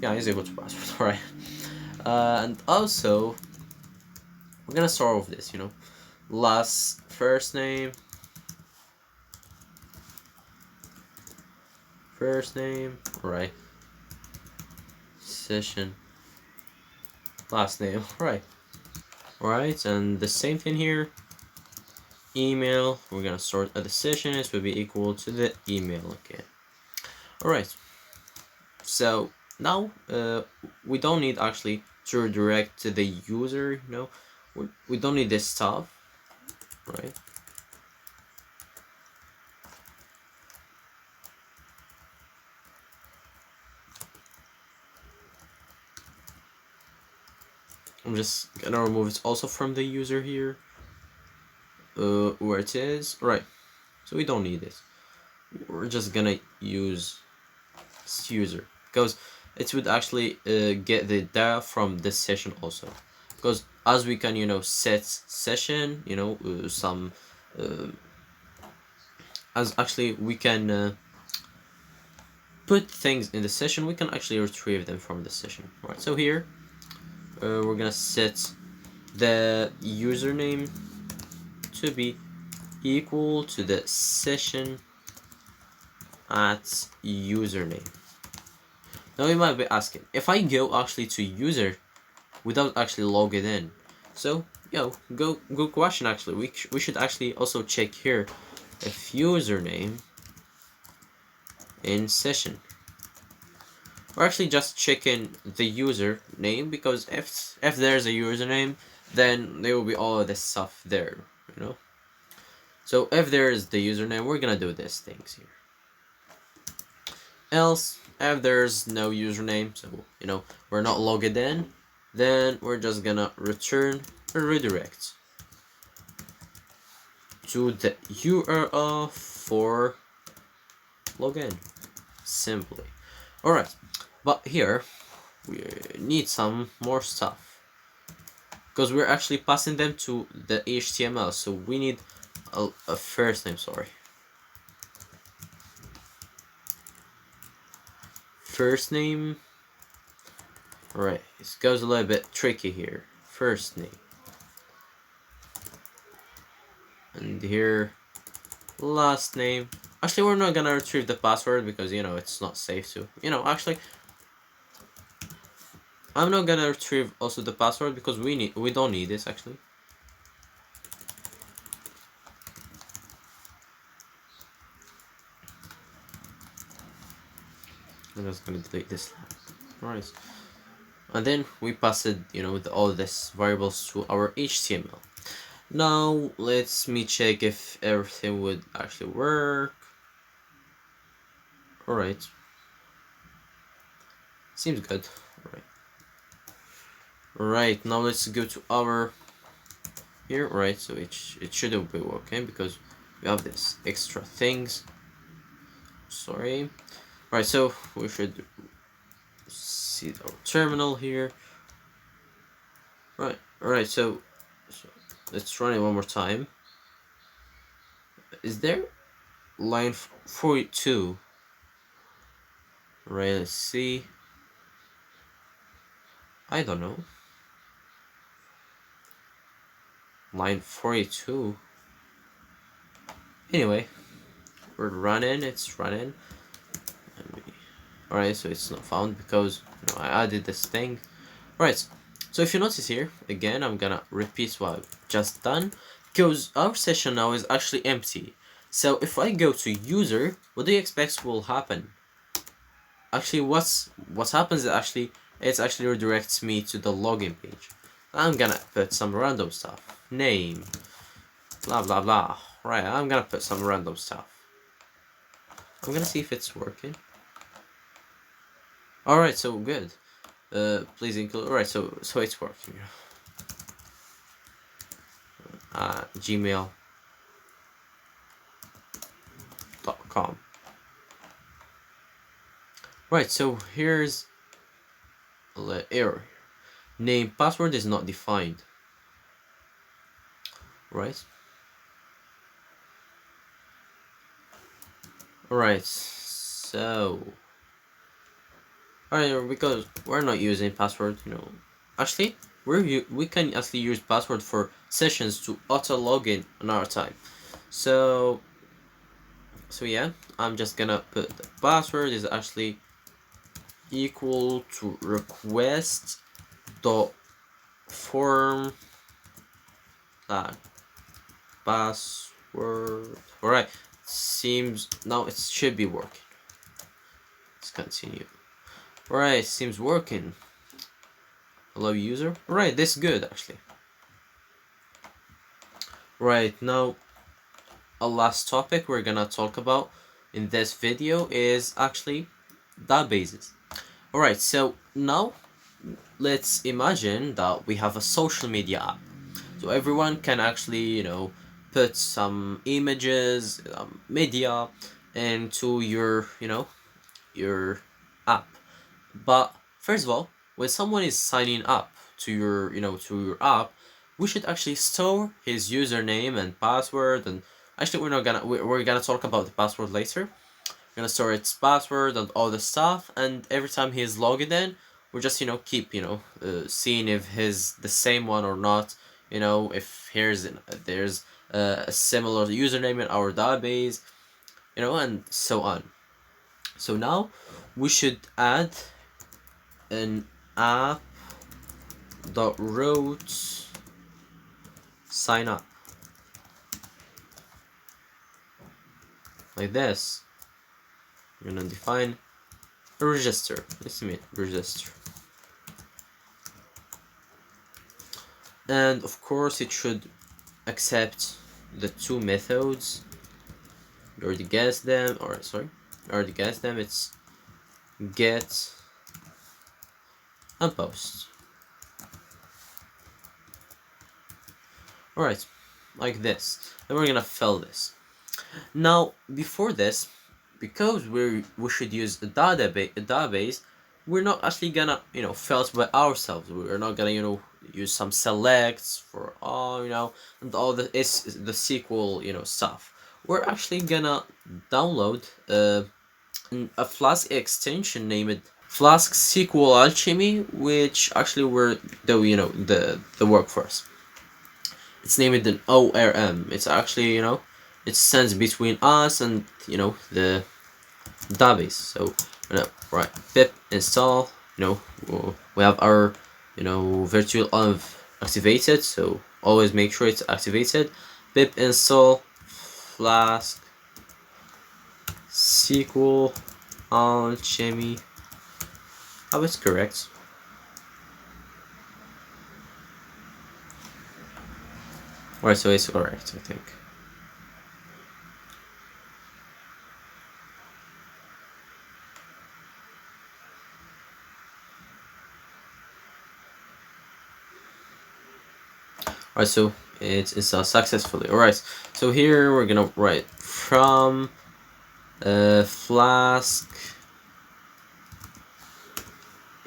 Yeah, is equal to password. Alright. And also we're gonna start with this, last first name, right, session last name, right. Alright, and the same thing here, email, we're gonna sort at the session, it will be equal to the email again. Alright, so now we don't need actually to redirect to the user, we don't need this stuff, right? I'm just gonna remove it also from the user here, where it is, right? So we don't need this. We're just gonna use user, because it would actually get the data from this session also, because as we can set session, some as actually we can put things in the session, we can actually retrieve them from the session. Right, so here we're gonna set the username to be equal to the session at username. Now you might be asking, if I go actually to user without actually logging in, so good question. Actually, we should actually also check here if username in session. We're actually just checking the user name, because if there's a username, then there will be all of this stuff there, So if there is the username, we're gonna do these things here. Else, if there's no username, so we're not logged in, then we're just gonna return a redirect to the URL for login, simply. Alright, but here we need some more stuff, because we're actually passing them to the HTML, so we need a first name, sorry. first name. Alright, it goes a little bit tricky here. First name. And here, last name. Actually, we're not gonna retrieve the password because, you know, it's not safe to. You know, actually, I'm not gonna retrieve also the password because we don't need this actually. I'm just gonna delete this. Alright. And then we passed, you know, all this variables to our HTML. Now let's me check if everything would actually work. Alright. Seems good. Alright. Right, now let's go to our here. Right, so it shouldn't be working because we have this extra things. Sorry. Right, so we should see our terminal here. Right, so let's run it one more time. Is there line 42? Right, let's see. I don't know. Line 42. Anyway, we're running, it's running. Alright, so it's not found because, you know, I added this thing. Right, so if you notice here, again, I'm gonna repeat what I've just done because our session now is actually empty. So if I go to user, what do you expect will happen? Actually, what happens is actually it actually redirects me to the login page. I'm gonna put some random stuff, name, blah blah blah. Right, I'm gonna put some random stuff. I'm gonna see if it's working. Alright, so good. Please include. Alright, so it's working. Gmail.com. Right, so here's the error. Name password is not defined. Right. Alright, so alright, because we're not using password, you know. Actually, we can actually use password for sessions to auto login another time. So yeah, I'm just gonna put the password is actually equal to request dot form password. Alright, seems now it should be working. Let's continue. Alright, seems working. Hello user. Alright, this is good actually. Right, now a last topic we're gonna talk about in this video is actually databases. Alright, so now let's imagine that we have a social media app. So everyone can actually, you know, put some images, media into your, you know, your app. But first of all, when someone is signing up to your, you know, to your app, we should actually store his username and password. And actually, we're gonna talk about the password later. We're gonna store its password and all the stuff. And every time he's logged in, we're just, you know, keep, you know, seeing if he's the same one or not. You know, if there's a similar username in our database, you know, and so on. So now we should add an app dot route sign up like this. We're gonna define a register. Let's make register, and of course it should accept the two methods. You already guessed them, or sorry, I already guessed them. It's get and post. Alright, like this. Then we're gonna fill this. Now, before this, because we should use a database, we're not actually gonna, you know, fill it by ourselves. We're not gonna, you know, use some selects for all, you know, and all the SQL, you know, stuff. We're actually gonna download a Flask extension named Flask SQLAlchemy, which actually were the work for us. It's named an ORM. It's actually it stands between us and the database. So right, pip install. We have our virtual env activated. So always make sure it's activated. Pip install Flask SQLAlchemy. Oh, it's correct. Right, so it's correct, I think. Alright, so it's installed successfully. Alright, so here we're gonna write from Flask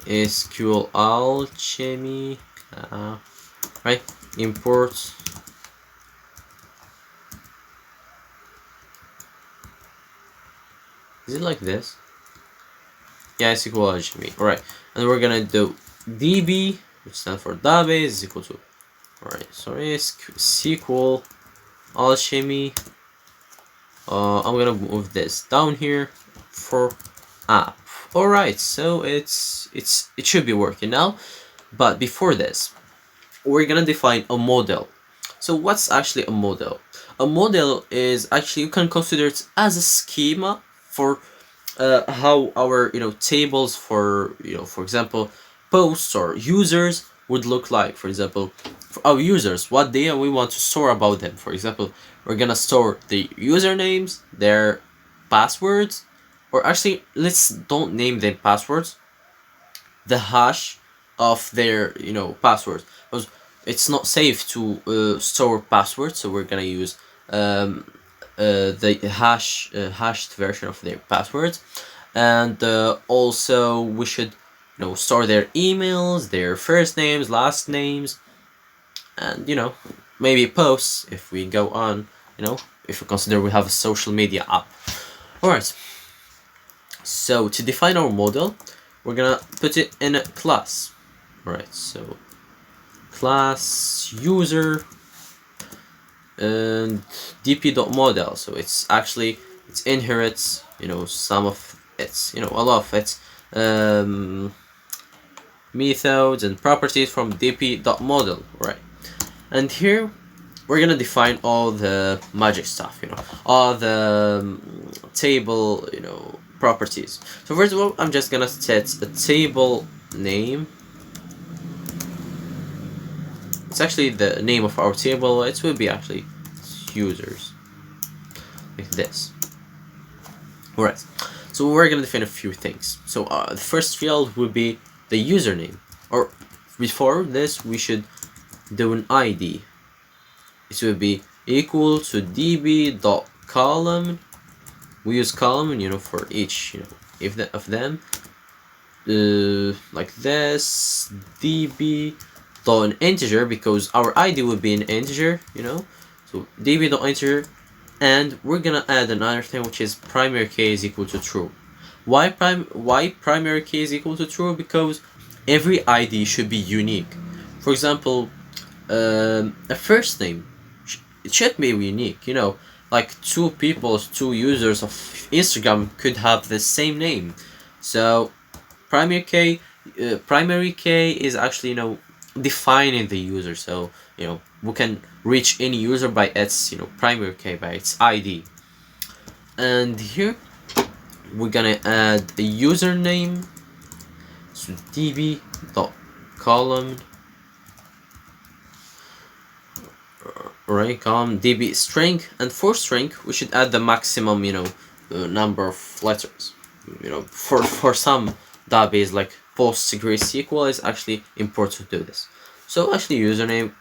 SQLAlchemy, right? Import is it like this? Yeah, SQLAlchemy. Alright, and we're gonna do db, which stands for database, is equal to SQLAlchemy. I'm gonna move this down here for app. Alright, so it should be working now. But before this, we're gonna define a model. So what's actually a model? A model is actually, you can consider it as a schema for how our tables for for example posts or users would look like. For example, for our users, what data we want to store about them. For example, we're gonna store the usernames, their passwords, or actually let's don't name them passwords, the hash of their passwords, because it's not safe to store passwords, so we're gonna use the hashed version of their passwords. And also we should store their emails, their first names, last names, and maybe posts if we go on, if we consider we have a social media app. Alright, so to define our model, we're gonna put it in a class. Alright, so class user and dp.model. So it's actually, it inherits some of its a lot of its methods and properties from dp.model, right? And here we're gonna define all the magic stuff, all the table properties. So first of all, I'm just gonna set a table name. It's actually the name of our table. It will be actually users, like this. Alright, so we're gonna define a few things. So the first field will be the username, or before this we should do an ID. It will be equal to db.column. We use column for each if of them, like this, db an integer, because our ID would be an integer, so db.integer, and we're gonna add another thing, which is primary key is equal to true. Why primary key is equal to true? Because every ID should be unique. For example, a first name, it should be unique, like two users of Instagram could have the same name. So primary key is actually defining the user, so we can reach any user by its primary key, by its ID. And here we're gonna add a username, so db.column, column db string, and for string we should add the maximum number of letters. For some database like PostgreSQL is actually important to do this. So actually username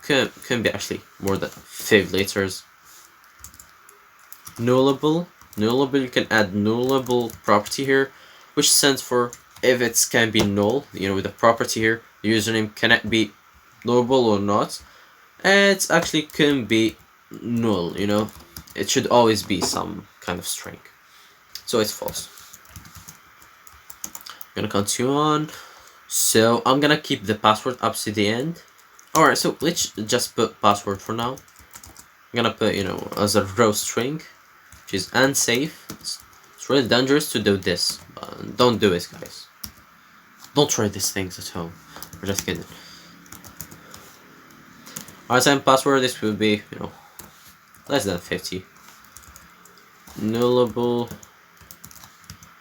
can be actually more than 5 letters. Nullable, you can add nullable property here, which stands for if it can be null, with the property here, the username cannot be nullable or not. It actually can be null, it should always be some kind of string, so it's false. Gonna continue on. So I'm gonna keep the password up to the end. Alright, so let's just put password for now. I'm gonna put, as a row string, which is unsafe. It's really dangerous to do this, but don't do it, guys. Don't try these things at home. We're just kidding. Alright, same password, this will be, less than 50. Nullable.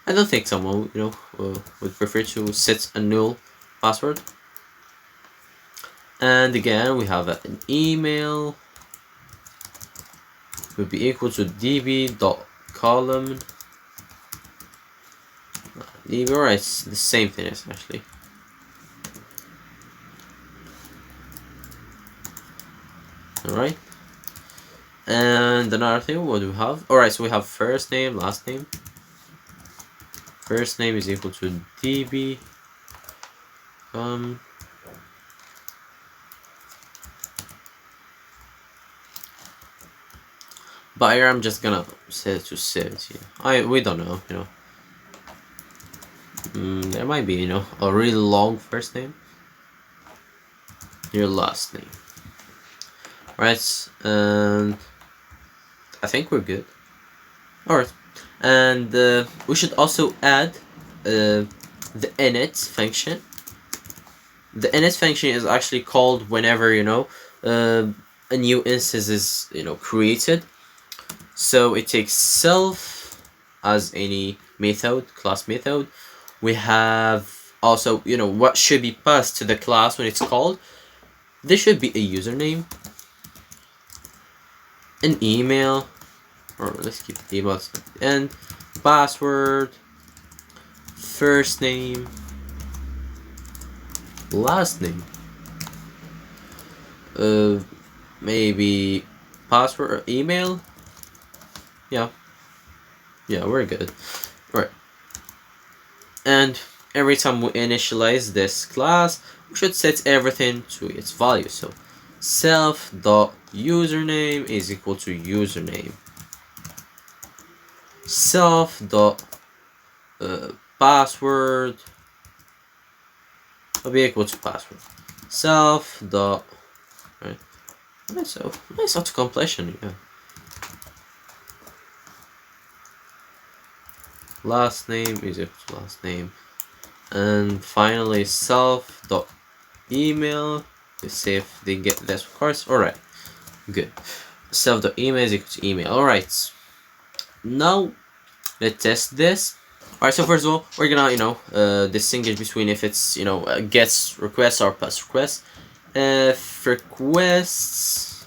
I don't think someone, would prefer to set a null password. And again, we have an email would be equal to db.column. db, alright, it's the same thing actually. Alright. And another thing, what do we have? Alright, so we have first name, last name. First name is equal to db. But here I'm just gonna set it to 70. We don't know, there might be, a really long first name. Your last name. Right, and I think we're good. Alright, and we should also add the init function. The init function is actually called whenever, a new instance is, created. So it takes self as any method, class method. We have also, what should be passed to the class when it's called. There should be a username, an email, or let's keep email and password, first name, last name, maybe password or email. Yeah, we're good. Right. And every time we initialize this class, we should set everything to its value. So self.username is equal to username. Self.password will be equal to password. Self. Right. So nice auto completion. Yeah. Last name is equal to last name, and finally self.email. Let's see if they get this, of course. Alright, good. Self.email is equal to email. Alright, now let's test this. Alright, so first of all, we're gonna distinguish between if it's gets requests or post requests. If requests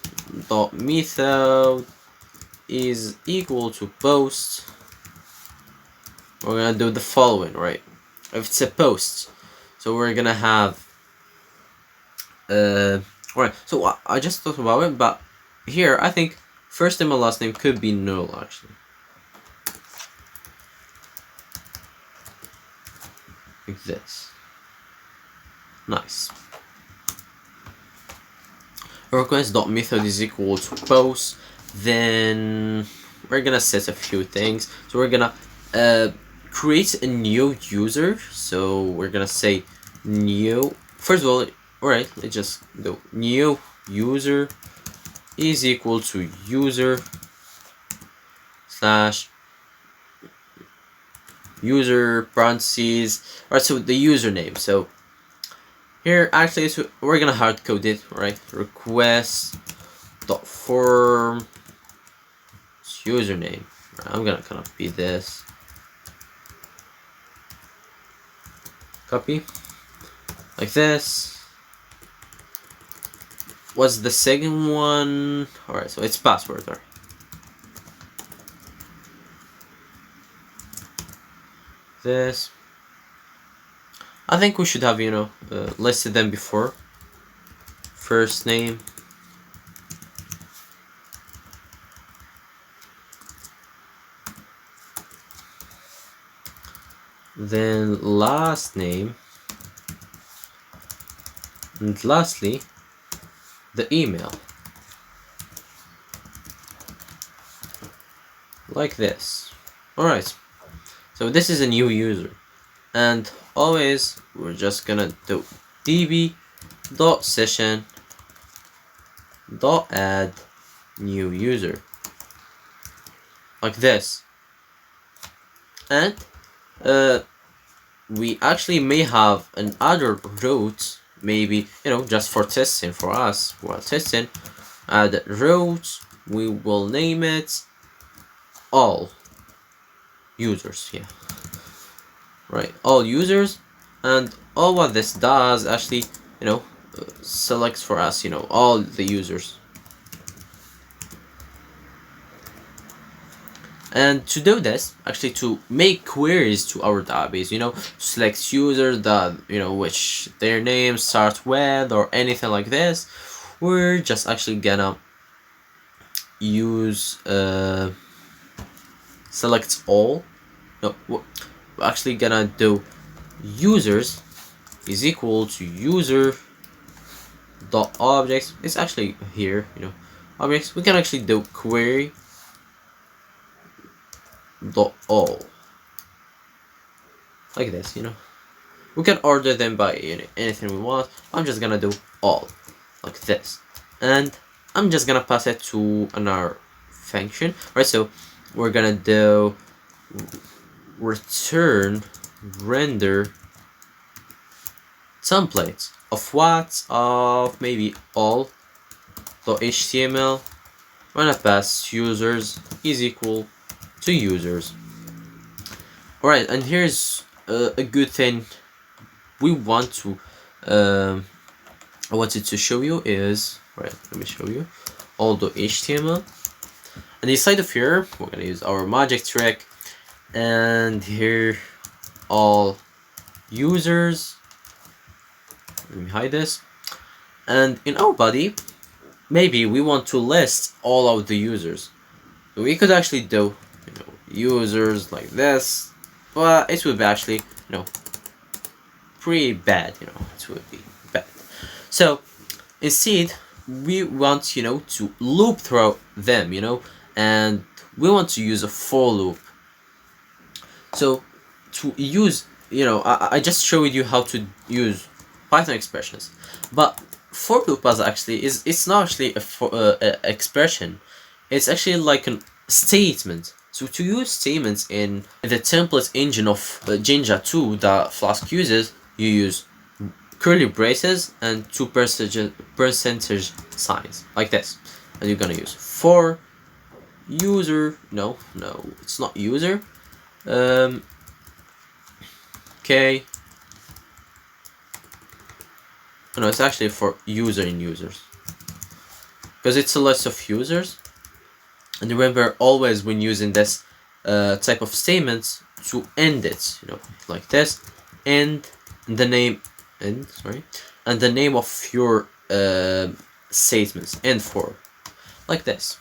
dot method is equal to post, we're gonna do the following, right? If it's a post, so we're gonna have right. So I just thought about it, but here I think first name and last name could be null actually. Like this. Nice. Request.method is equal to post. Then we're gonna set a few things. So we're gonna create a new user. So we're gonna say new. First of all, alright, let's just go new user is equal to user slash user parentheses. Alright, so the username. So here actually we're gonna hard code it, right? Request dot form username. I'm gonna copy this. Copy like this. What's the second one? Alright, so it's password. Alright. This. I think we should have, listed them before. First name. Then last name. And lastly, the email. Like this. Alright. So this is a new user. And always we're just gonna do db.session add new user, like this. And we actually may have another route, maybe, just for testing, for us while testing. Add route, we will name it all users. Yeah, right, all users. And all what this does actually, selects for us, all the users. And to do this, actually, to make queries to our database, select users that, which their names start with or anything like this, we're just actually gonna use select all. No, we're actually gonna do users is equal to user dot objects. It's actually here, objects. We can actually do query dot all, like this. We can order them by anything we want. I'm just gonna do all, like this, and I'm just gonna pass it to another function. Right, so we're gonna do return render templates of what, of maybe all.html. I'm gonna pass users is equal to users. Alright, and here's a good thing we want to I wanted to show you is, right, let me show you all.html, and inside of here we're gonna use our magic trick, and here all users, let me hide this, and in our body maybe we want to list all of the users. We could actually do users like this, but it would be actually pretty bad. It would be bad. So instead we want to loop through them, and we want to use a for loop. So to use, I just showed you how to use Python expressions, but for loop it's not actually a expression. It's actually like a statement. So to use statements in the template engine of Jinja 2 that Flask uses, you use curly braces and 2 percentage signs, like this. And you're gonna use for user, no, it's not user, okay, no, it's actually for user in users, because it's a list of users. And remember always when using this type of statements to end it, like this, and the name, and the name of your statements, and for, like this.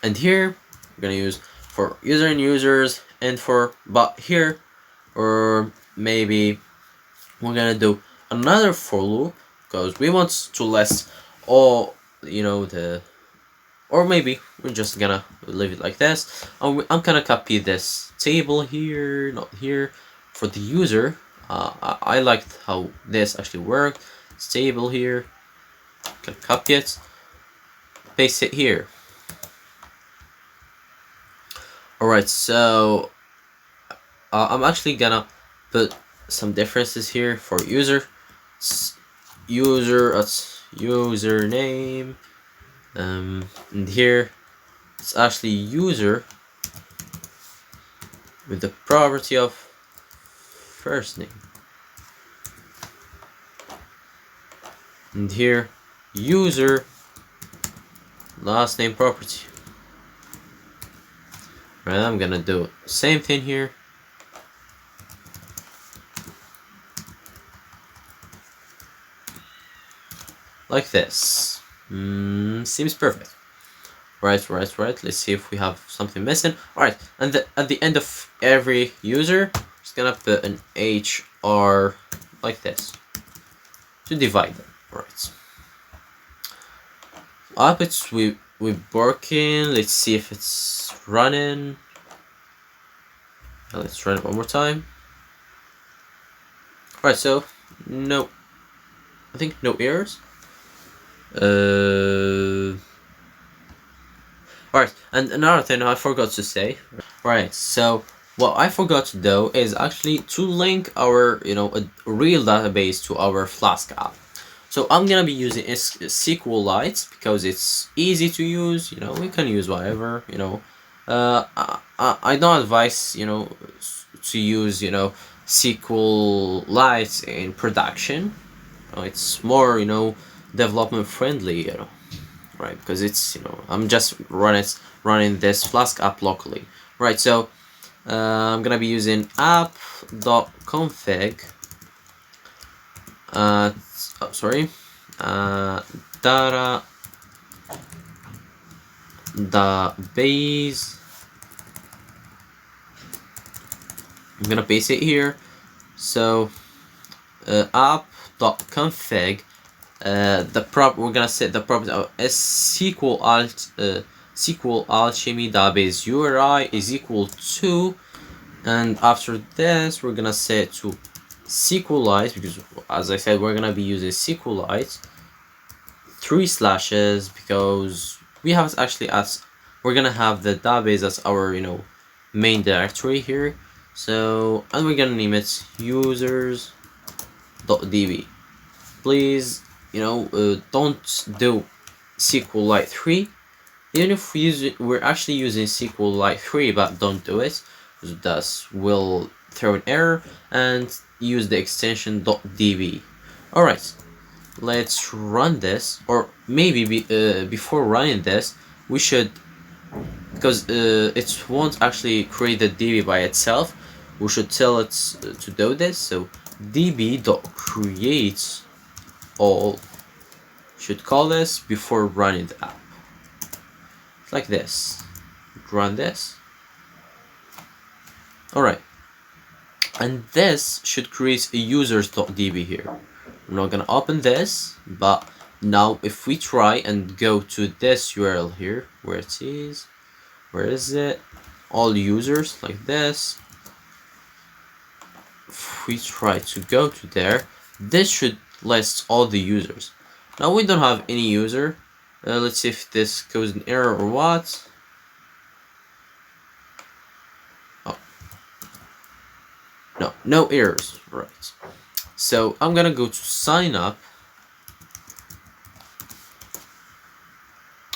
And here we're gonna use for user and users, and for, but here, or maybe we're gonna do another for loop, because we want to list all, or maybe we're just gonna leave it like this. I'm gonna copy this table here, not here, for the user. I liked how this actually worked. It's table here. Can copy it, paste it here. Alright, so I'm actually gonna put some differences here for user. Username. And here it's actually user with the property of first name, and here user last name property. Right, I'm gonna do same thing here. Like this. Seems perfect. Right. Let's see if we have something missing. Alright, and at the end of every user, just gonna put an HR like this to divide them. Alright. Outputs we're working. Let's see if it's running. Let's run it one more time. Alright, so no, I think no errors. Alright, and another thing I forgot to say. Right, so what I forgot to do is actually to link our, a real database to our Flask app. So I'm gonna be using SQLite because it's easy to use. We can use whatever. I don't advise to use SQLite in production. It's more development friendly. Right, because it's I'm just running this Flask app locally. Right, so I'm gonna be using app.config data base. I'm gonna paste it here. So app.config we're gonna set the property of SQLAlchemy database URI is equal to, and after this we're gonna set to SQLite, because as I said we're gonna be using SQLite 3 slashes because we have actually we're gonna have the database as our main directory here. So, and we're gonna name it users.db. Please don't do SQLite 3. Even if we're actually using SQLite 3, but don't do it, because that will throw an error, and use the extension .db. Alright, let's run this, or maybe before running this, we should, because it won't actually create the db by itself, we should tell it to do this. So db.create all should call this before running the app, like this. Run this. Alright, and this should create a users.db here. I'm not gonna open this, but now if we try and go to this URL here, where it is, where is it, all users, like this, if we try to go to there, this should list all the users. Now we don't have any user. Let's see if this goes an error or what. Oh, no errors. Right. So I'm gonna go to sign up.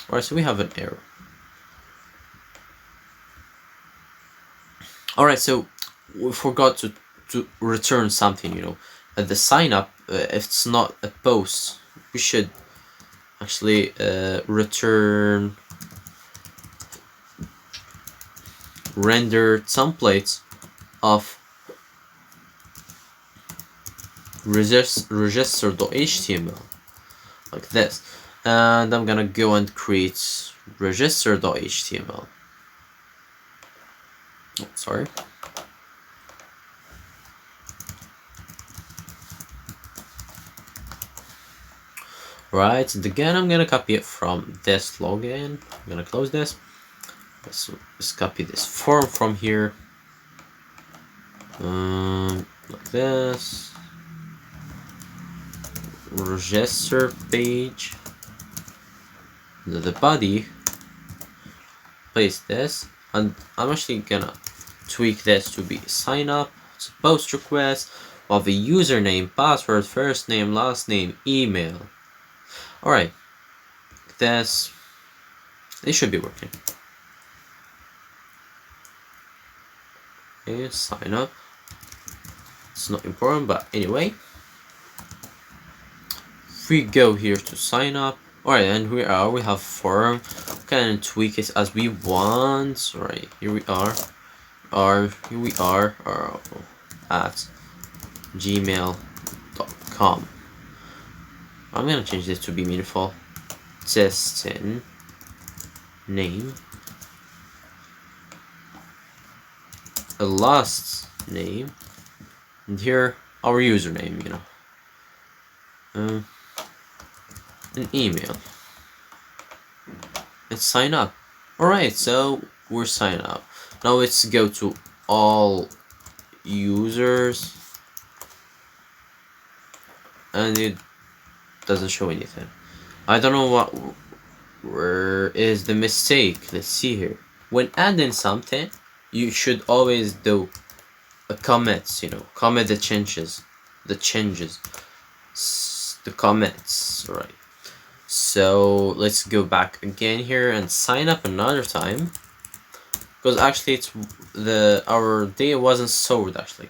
Alright, so we have an error. Alright, so we forgot to return something, at the sign up. If it's not a post, we should actually return render template of register.html, like this. And I'm gonna go and create register.html. Oh, sorry. Right, and again I'm gonna copy it from this login. I'm gonna close this. Let's copy this form from here. Like this. Register page. The body. Paste this, and I'm actually gonna tweak this to be sign up. It's a post request of a username, password, first name, last name, email. Alright, this should be working. Okay, sign up. It's not important, but anyway, if we go here to sign up, alright, and we have form. We can tweak it as we want. Alright, here we are at gmail.com. I'm gonna change this to be meaningful. Testing name, a last name, and here our username, an email. Let's sign up. Alright, so we're signed up. Now let's go to all users. and it doesn't show anything. I don't know where is the mistake. Let's see here. When adding something, you should always do a commits, commit the changes, the comments, right? So let's go back again here and sign up another time, because actually our data wasn't stored actually,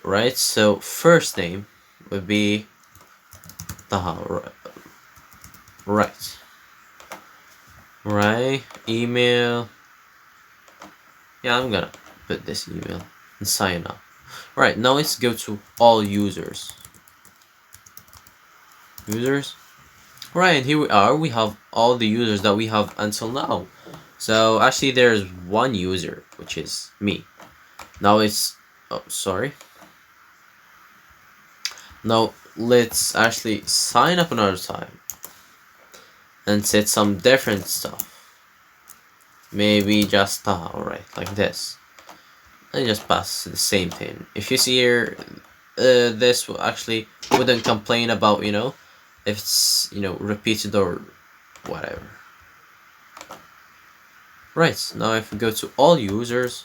right? So first name would be Taha, right, email. Yeah, I'm gonna put this email and sign up. Right, now let's go to all users. Right, and here we are. We have all the users that we have until now. So actually there's one user, which is me. Now it's, oh, sorry. Now let's actually sign up another time and set some different stuff. Maybe just alright, like this. And just pass the same thing. If you see here, this actually wouldn't complain about, if it's, repeated or whatever. Right, now if we go to all users,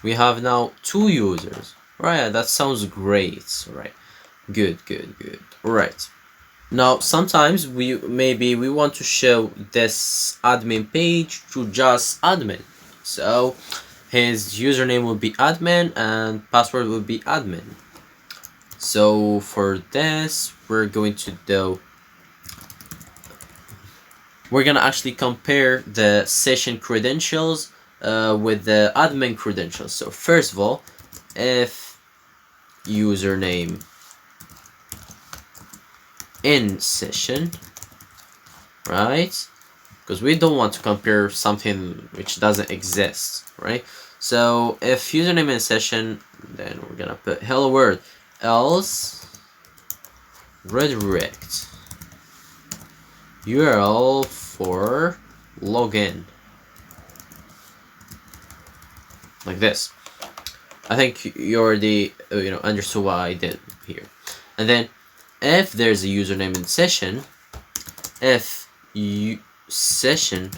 we have now 2 users. Right, that sounds great. Right, good. Right. Now sometimes we want to show this admin page to just admin. So his username will be admin and password will be admin. So for this, we're going to actually compare the session credentials with the admin credentials. So first of all, if username in session, right? Because we don't want to compare something which doesn't exist, right? So if username in session, then we're gonna put hello world, else redirect URL for login, like this. I think you already understood what I did here. And then if there's a username in session, session,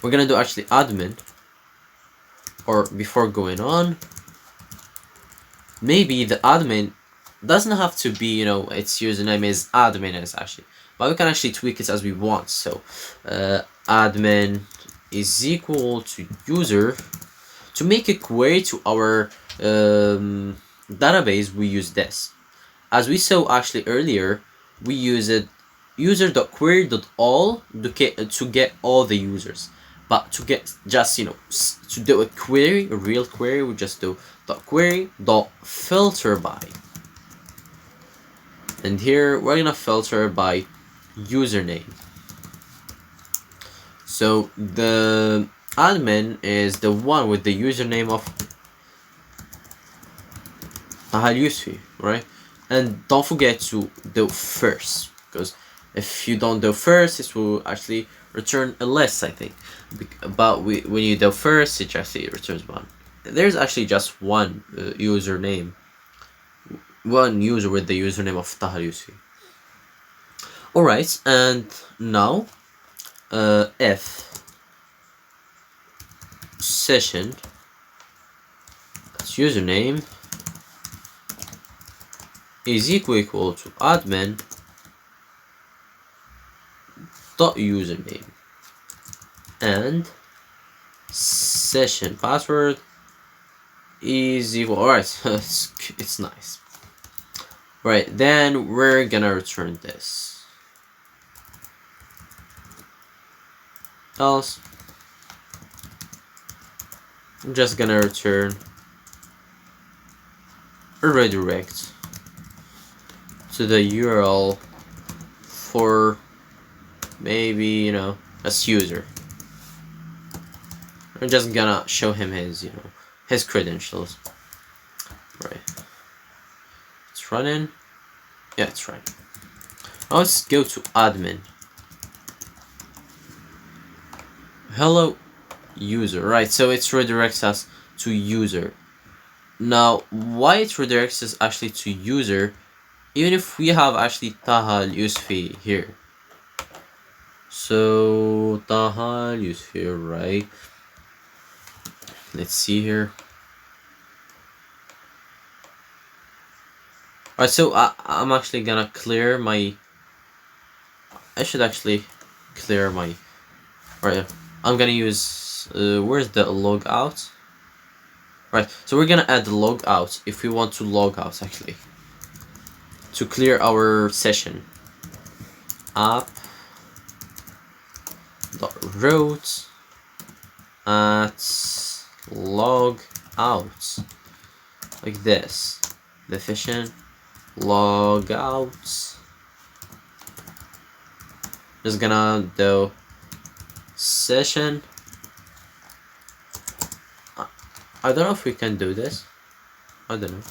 we're gonna do actually admin, or before going on, maybe the admin doesn't have to be, its username is admin as actually, but we can actually tweak it as we want. So admin is equal to user. To make a query to our database, we use this. As we saw actually earlier, we use it user.query.all to get all the users. But to get just to do a query, a real query, we just do .query.filter by. And here we're gonna filter by username. So the admin is the one with the username of Taha, right? And don't forget to do first, because if you don't do first, it will actually return a list, I think. But when you do first, it actually returns 1. There's actually just one username, one user with the username of Taha. Alright, and now if session username is equal to admin dot username and session password is equal. Alright, it's nice. Right, then we're gonna return this. Else, I'm just gonna return a redirect to the URL for maybe as user. I'm just gonna show him his his credentials. Right, it's running. Yeah, it's running. Now let's go to admin. Hello user. Right, so it redirects us to user. Now, why it redirects us actually to user, even if we have actually Taha al-Yusfi here. So Taha al-Yusfi, right? Let's see here. Alright, so I'm actually gonna clear my. I should actually clear my. Right, I'm gonna use. Where's the logout? Right, so we're gonna add the logout if we want to log out actually. To clear our session. App.root at log out. Like this. Deficient logouts. Just gonna do session. I don't know if we can do this. I don't know.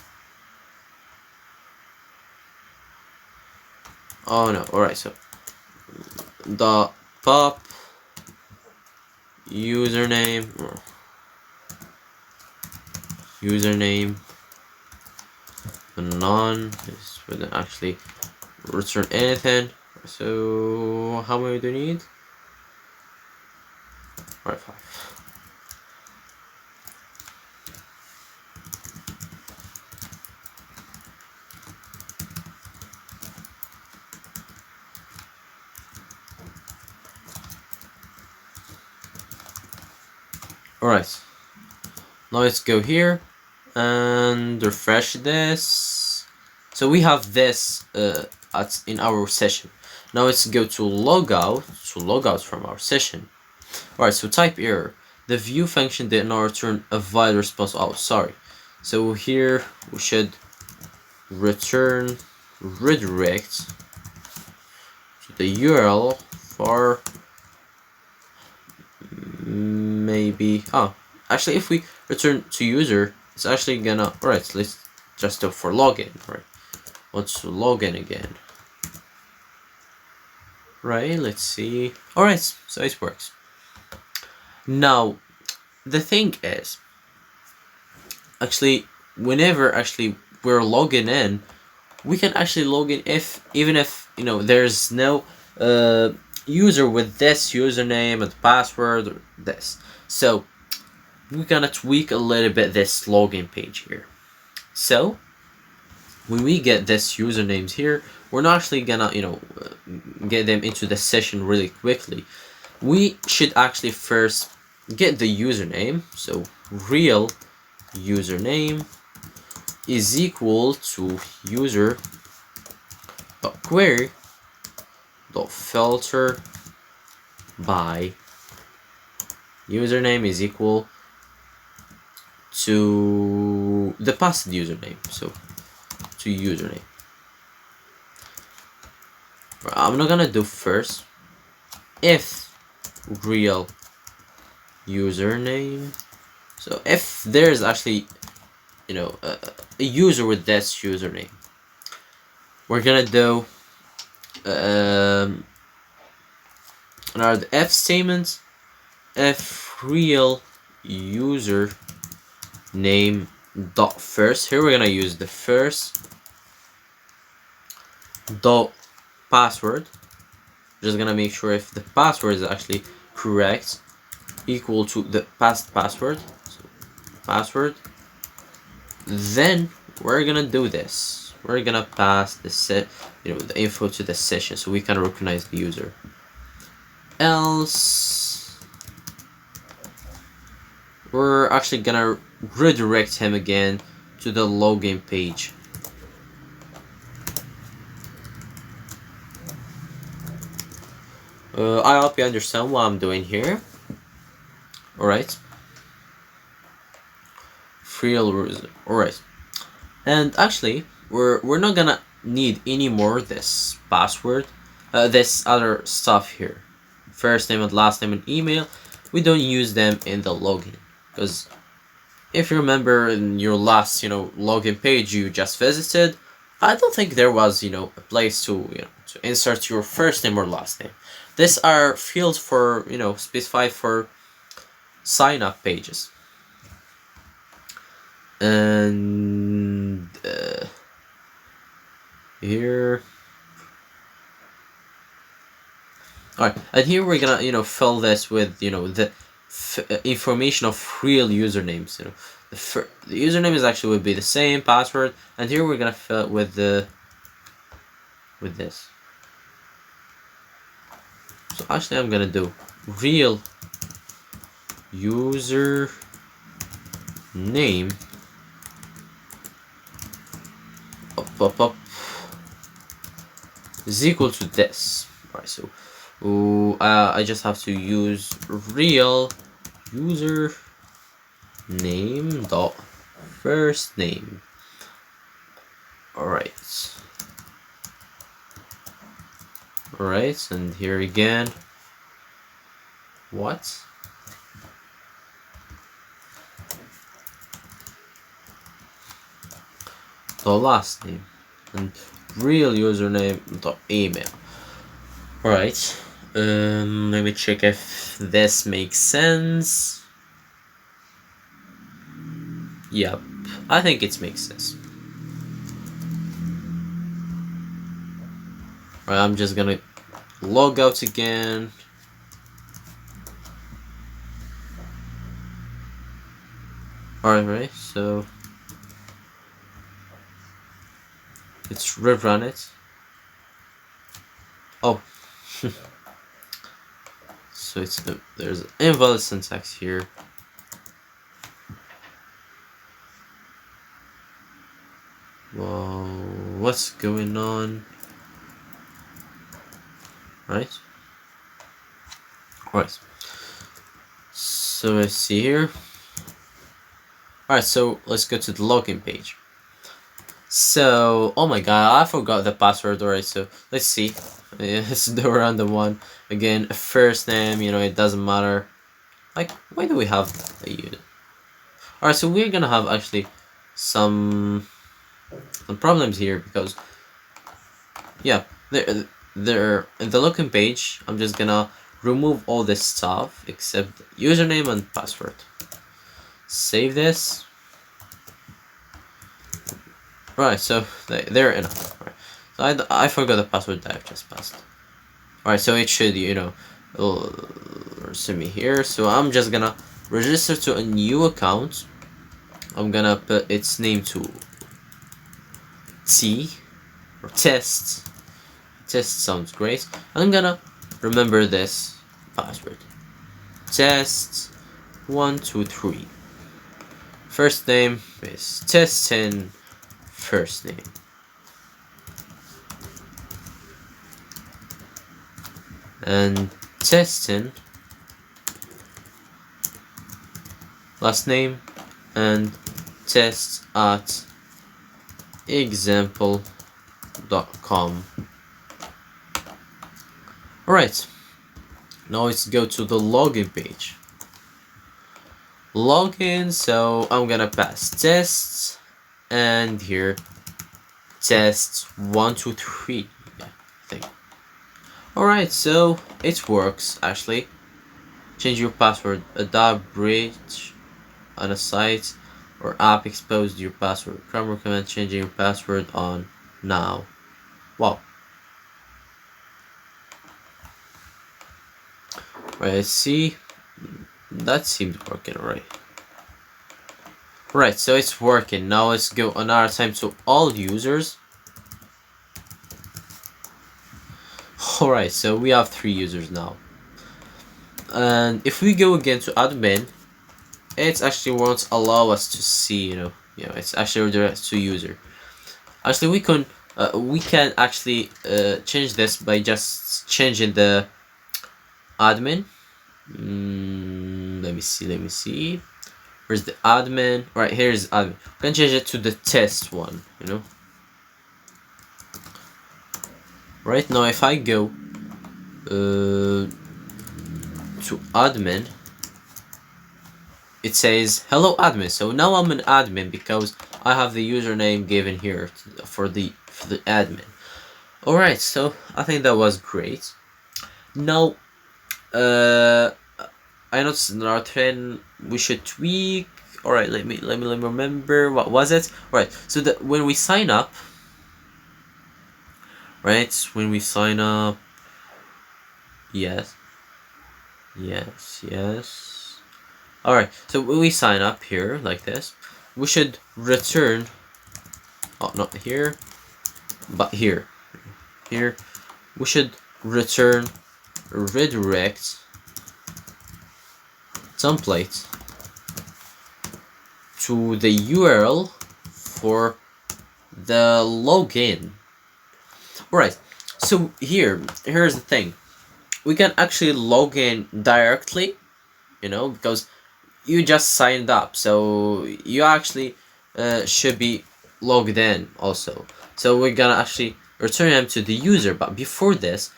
Oh no, alright, so the pop username none is wouldn't actually return anything. So how many do you need? Alright, 5. Alright, now let's go here and refresh this. So we have this in our session. Now let's go to logout from our session. Alright, so type error. The view function did not return a valid response. Oh, sorry. So here we should return redirect to the URL for maybe. Oh, actually, if we return to user, it's actually gonna. Alright, let's just do for login. Right, let's log in again. Right, let's see. Alright, so it works. Now, the thing is, actually, whenever actually we're logging in, we can actually log in even if there's no user with this username and password or this. So we're gonna tweak a little bit this login page here. So when we get this usernames here, we're not actually gonna get them into the session really quickly. We should actually first get the username. So real username is equal to user query filter by username is equal to the past username. So to username. I'm not gonna do first if real username. So if there's actually a user with this username, we're gonna do another if statement. If real user name dot first, here we're gonna use the first dot password. Just gonna make sure if the password is actually correct, equal to the past password. So password. Then we're gonna do this. We're gonna pass the the info to the session so we can recognize the user. Else we're actually gonna redirect him again to the login page. I hope you understand what I'm doing here. Alright. Alright. And actually, we're not gonna need anymore this password, this other stuff here. First name and last name and email. We don't use them in the login. Because if you remember in your last, login page you just visited, I don't think there was, a place to, to insert your first name or last name. These are fields for, specified for sign up pages. and here. Alright, and here we're gonna fill this with the information of real usernames. The username is actually would be the same password, and here we're gonna fill it with this. So actually, I'm gonna do real user name up is equal to this. Alright, so I just have to use real user name dot first name. Alright, and here again, what? The last name and real username dot email. Alright, let me check if this makes sense. Yep, I think it makes sense. Alright, I'm just gonna log out again. Alright, so let's rerun it. Oh, so there's invalid syntax here. Well, what's going on? Right. So let's see here. Alright, so let's go to the login page. So, oh my god, I forgot the password already, so let's see. It's the random one. Again, first name, it doesn't matter. Like, why do we have a unit? Alright, so we're gonna have actually some problems here because, yeah, there in the login page, I'm just gonna remove all this stuff except username and password. Save this. Right, so they're enough. Right. So I forgot the password that I've just passed. Alright, so it should, send me here. So I'm just gonna register to a new account. I'm gonna put its name to T or test. Test sounds great. And I'm gonna remember this password. Test 123. First name is testing first name. And testing last name and test at example.com. Alright, now let's go to the login page. Login, so I'm gonna pass tests and here tests 1, 2, 3. Yeah, I think. Alright, so it works actually. Change your password. A data breach on a site or app exposed your password. Chrome recommend changing your password on now. Wow. Right, let's see. That seems working alright. Right, so it's working. Now let's go another time to all users. Alright, so we have 3 users now. And if we go again to admin, it actually won't allow us to see, it's actually redirected to user. Actually, we can actually change this by just changing the admin. Let me see. Where's the admin? Right, here's admin. We can change it to the test one, Right now, if I go to admin, it says hello admin. So now I'm an admin because I have the username given here for the admin. Alright, so I think that was great. Now I noticed in our trend we should tweak All right, let me remember, what was it? All right, so when we sign up, right, when we sign up, yes, all right, so when we sign up here like this, we should return, oh, not here, but here, we should return redirect template to the URL for the login. Alright, so here's the thing. We can actually log in directly, because you just signed up, so you actually should be logged in also. So we're gonna actually return them to the user, but before this,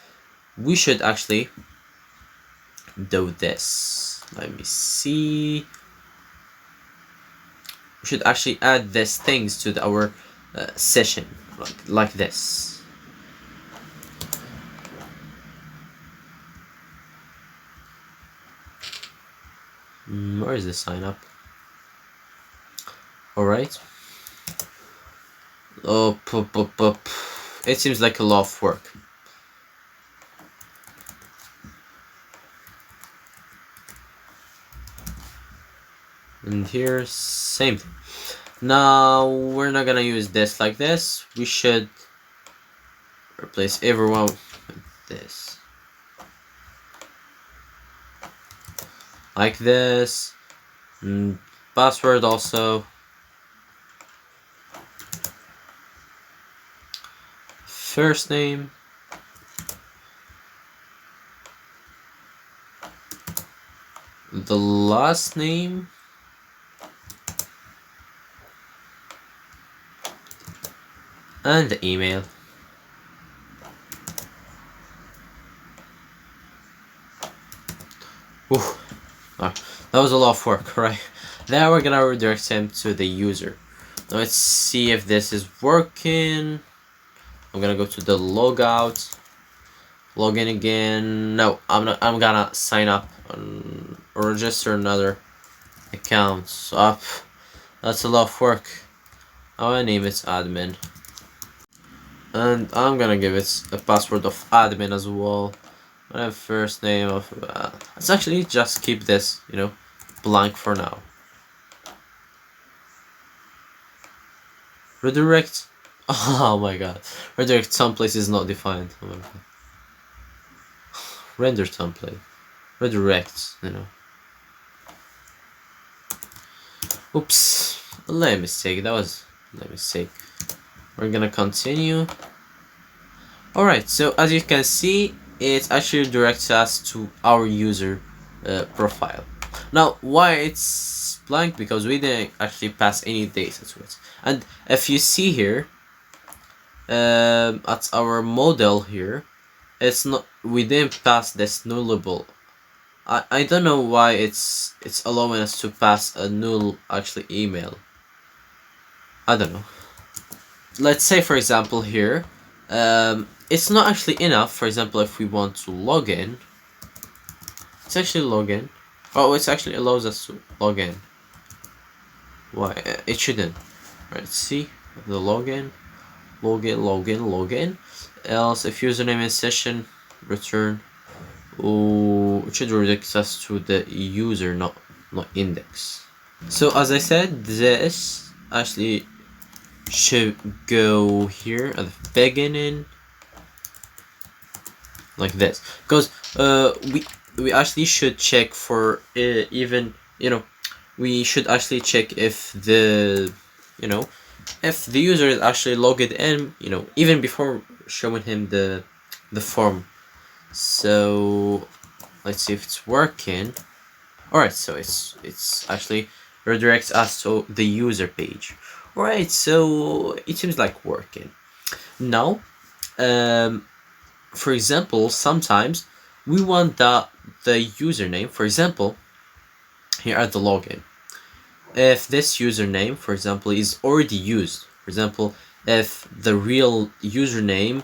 we should actually do this. Let me see. We should actually add these things to our session, like this. Where is the sign up? Alright. Oh, it seems like a lot of work. And here, same thing. Now, we're not gonna use this like this. We should replace everyone with this. Like this. And password also. First name. The last name. And the email. Ooh. That was a lot of work, right? Now we're gonna redirect him to the user. Now let's see if this is working. I'm gonna go to the logout. Login again. No, I'm not. I'm gonna sign up or register another account. So that's a lot of work. I'm gonna name it admin. And I'm gonna give it a password of admin as well. I have first name of. Let's actually just keep this, blank for now. Redirect. Oh my god. Redirect template is not defined. Oh my god. Render template. Redirect, Oops. Let me mistake. That was a mistake. We're gonna continue. Alright, so as you can see, it actually directs us to our user profile. Now, why it's blank? Because we didn't actually pass any data to it. And if you see here, at our model here, it's not. We didn't pass this nullable. I don't know why it's allowing us to pass a null actually email. I don't know. Let's say, for example, here, it's not actually enough. For example, if we want to log in, it's actually log in. Oh, it actually allows us to log in. Why? It shouldn't. Right, see the login, login. Else, if username is session, return. Oh, it should redirect us to the user, not index. So as I said, this actually should go here at the beginning, like this, because we actually should check for even we should actually check if the if the user is actually logged in, even before showing him the form. So let's see if it's working. Alright, so it's actually redirects us to the user page. Alright, so it seems like working. Now, for example, sometimes we want the username, for example, here at the login. If this username, for example, is already used, for example, if the real username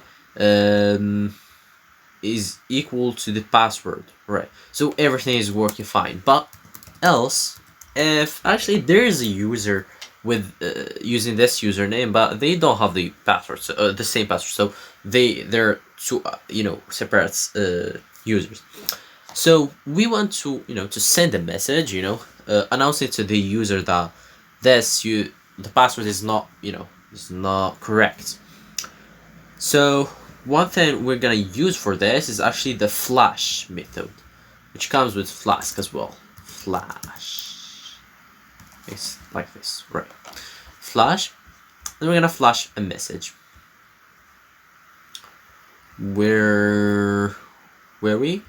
is equal to the password, right? So everything is working fine. But else, if actually there is a user with using this username, but they don't have the password, so, the same password, so they're two separate users. So we want to to send a message, announcing to the user that the password is not is not correct. So one thing we're gonna use for this is actually the flash method, which comes with Flask as well. Flash. It's like this, right? Flash. Then we're gonna flash a message. Where we?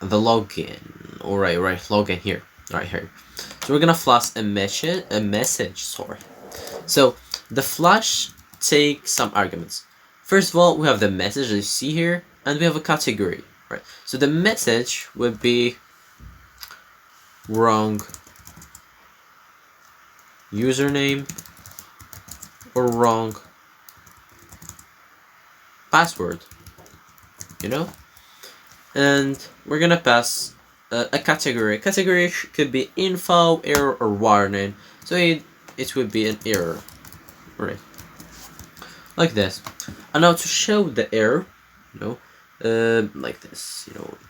The login. Alright, right, login here. Right here. So we're gonna flash a message, sorry. So the flash takes some arguments. First of all, we have the message that you see here, and we have a category, right? So the message would be wrong username or wrong password, and we're gonna pass a category. Category could be info, error, or warning. So it would be an error, right? Like this. And now to show the error, like this,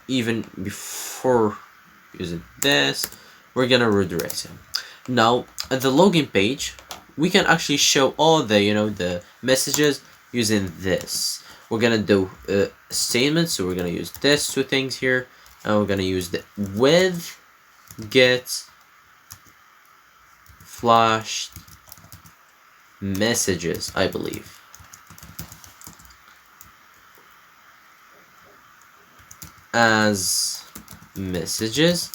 even before using this, we're gonna redirect it. Now at the login page, we can actually show all the the messages using this. We're gonna do a statement, so we're gonna use this two things here, and we're gonna use the with get flashed messages, I believe. As messages.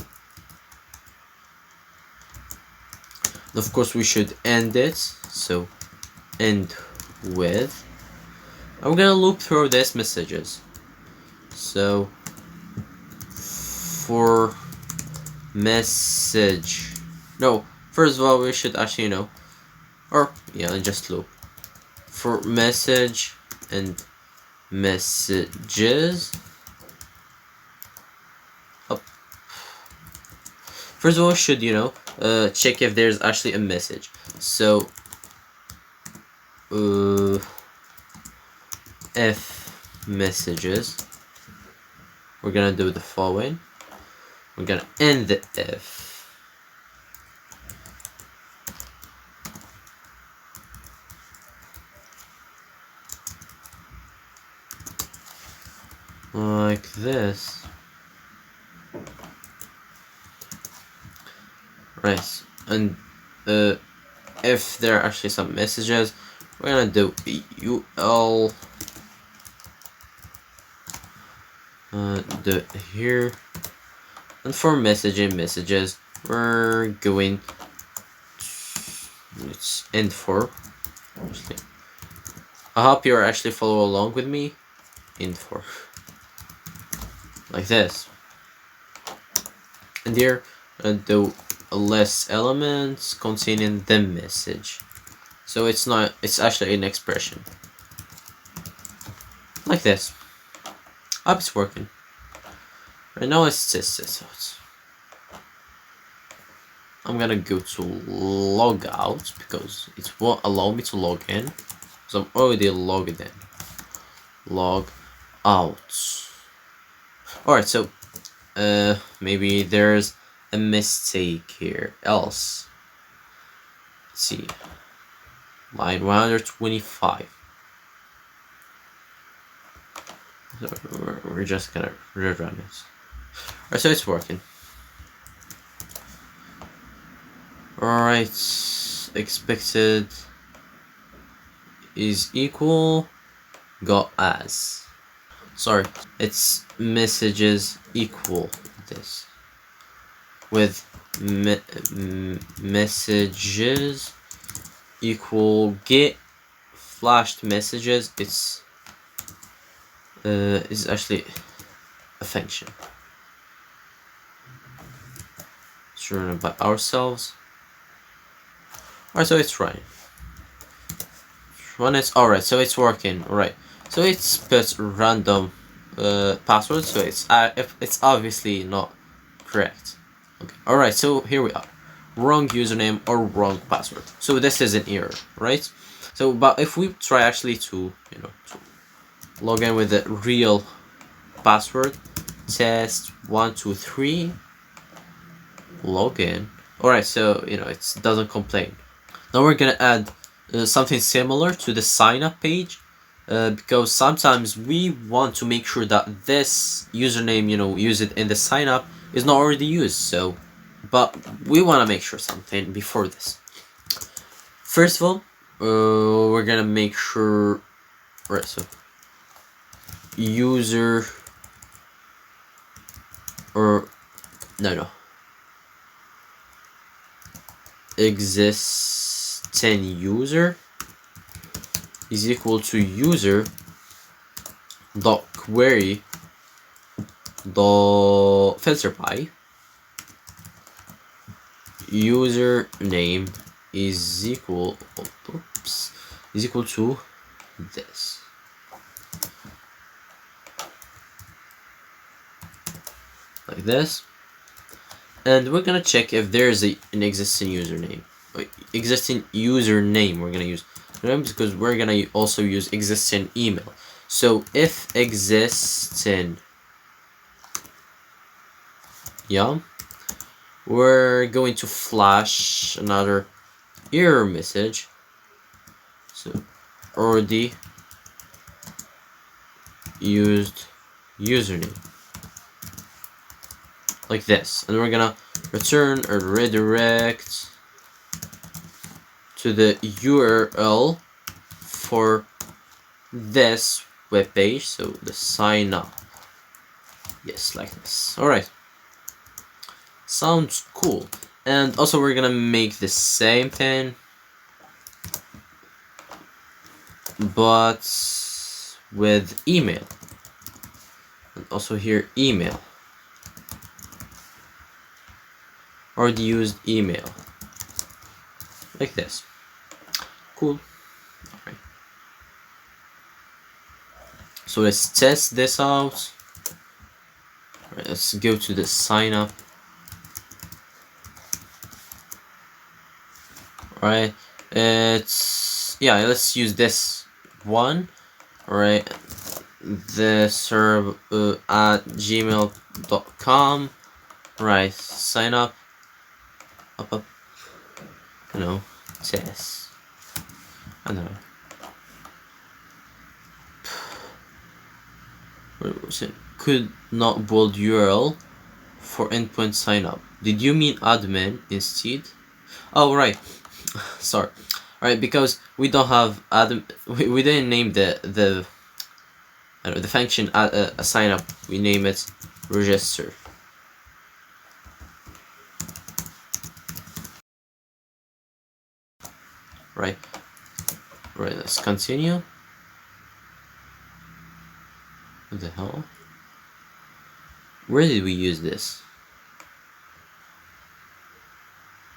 Of course, we should end it, so end with. I'm gonna loop through these messages. So for message, no, first of all we should actually just loop for message and messages. First of all, we should check if there's actually a message. So if messages, we're gonna do the following. We're gonna end the if. Like this. Right, and if there are actually some messages, we're gonna do ul do here, and for messages, we're going it's end for. I hope you're actually follow along with me. End for like this, and here do less elements containing the message. So it's actually an expression. Like this. I hope it's working. Right now let's test this out. I'm gonna go to logout because it won't allow me to log in. So I'm already logged in. Log out. Alright, so maybe there's a mistake here. Else, let's see, line 125. So we're just gonna rerun it. Alright, so it's working. Alright, expected is equal got as. Sorry, it's messages equal this. With messages equal get flashed messages. It's actually a function. It's run by ourselves. Alright, so it's running. Alright, so it's working. Alright, so it's put random password. So it's obviously not correct. Okay. Alright, so here we are. wrong username or wrong password. So this is an error, right? So, but if we try actually to, to log in with the real password, test123, login. Alright, so, it doesn't complain. Now we're gonna add something similar to the sign up page, because sometimes we want to make sure that this username, used in the sign up is not already used. So, but we want to make sure something before this. First of all, we're gonna make sure, right? So, user, or no, existing user is equal to user dot query dot filter by username is equal to this. Like this. And we're gonna check if there's an existing username. We're gonna use, because we're gonna also use existing email. So if existing, we're going to flash another error message. So already used username, like this, and we're gonna return a redirect to the URL for this web page, so the sign up. Yes, like this. Alright, sounds cool. And also we're gonna make the same thing, but with email, and also here email, already used email, like this. Cool. Alright, so let's test this out. Alright, let's go to the sign up. Alright, let's use this one. Alright, the serve at gmail.com. Right, sign up. Up. Test. I don't know. What was it? Could not bold URL for endpoint sign up. Did you mean admin instead? Oh, right. Sorry. Alright, because we don't have admin. We didn't name the function a sign up. We name it register. Right, let's continue. What the hell? Where did we use this?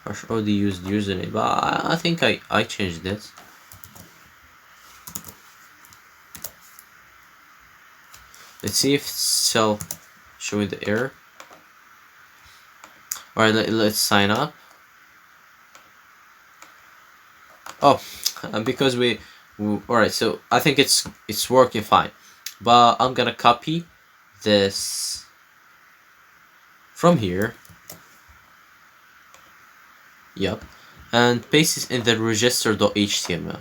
I already used username, but I think I changed it. Let's see if it's still showing the error. Alright, let's sign up. Oh, because alright, so I think it's working fine, but I'm gonna copy this from here, and paste it in the register.html,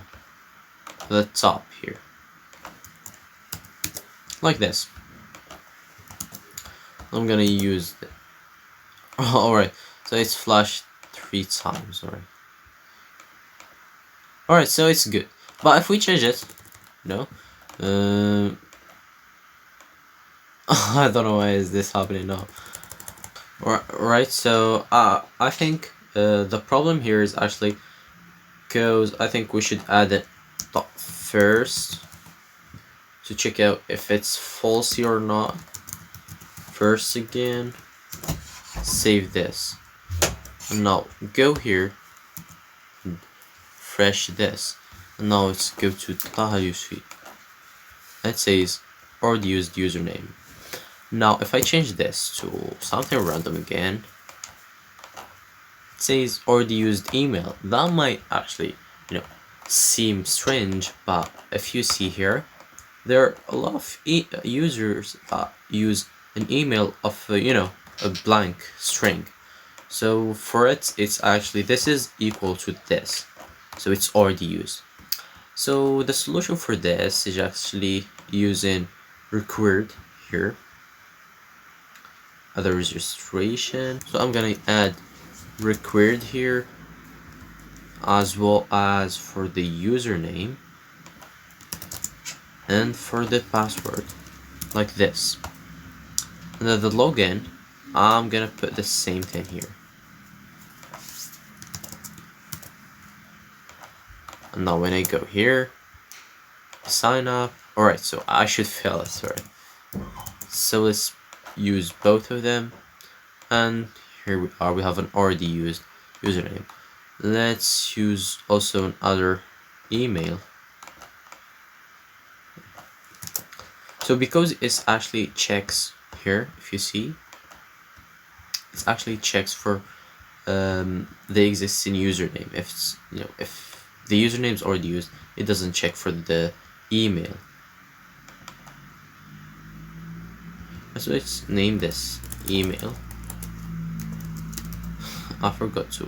the top here, like this. I'm gonna use it. Alright, so it's flashed 3 times. Alright, so it's good. But if we change it, no, I don't know why is this happening now. Alright, so I think the problem here is actually because I think we should add it first to check out if it's falsy or not. First again, save this. And now go here, refresh this, and now let's go to Tahayu Suite. It says already used username. Now if I change this to something random again, says already used email. That might actually, seem strange, but if you see here, there are a lot of users that use an email of a blank string. So for it, it's actually, this is equal to this, so it's already used. So the solution for this is actually using required here, other registration. So I'm gonna add required here, as well as for the username and for the password, like this. And then the login, I'm gonna put the same thing here. And now when I go here, sign up. Alright, so I should fill it, sorry. So let's use both of them. And here we are, we have an already used username. Let's use also another email. So because it actually checks here, if you see, it actually checks for the existing username. If it's, if the username is already used, it doesn't check for the email. So let's name this email. I forgot to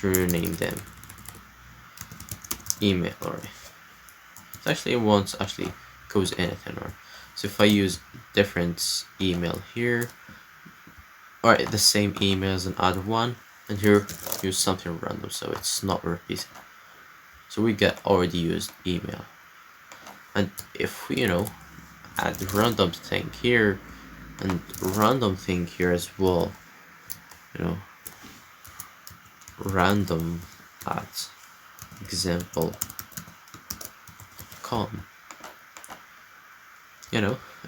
rename them email. Alright, so actually it won't actually cause anything. Or so if I use different email here, alright, the same email as another one, and here use something random, so it's not repeated. So we get already used email. And if we add random thing here and random thing here as well, random at example.com,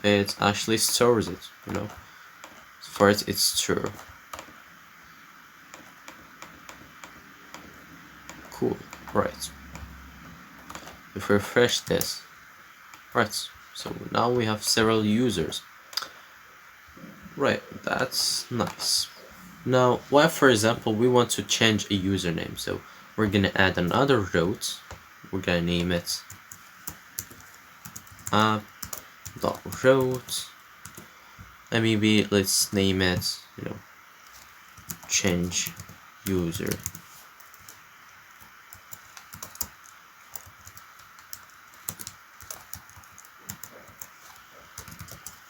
it actually stores it, for it, it's true. Cool. Right, if we refresh this, right, so now we have several users. Right, that's nice. Now, what if, for example, we want to change a username? So we're gonna add another route. We're gonna name it app.route, and maybe let's name it, change user.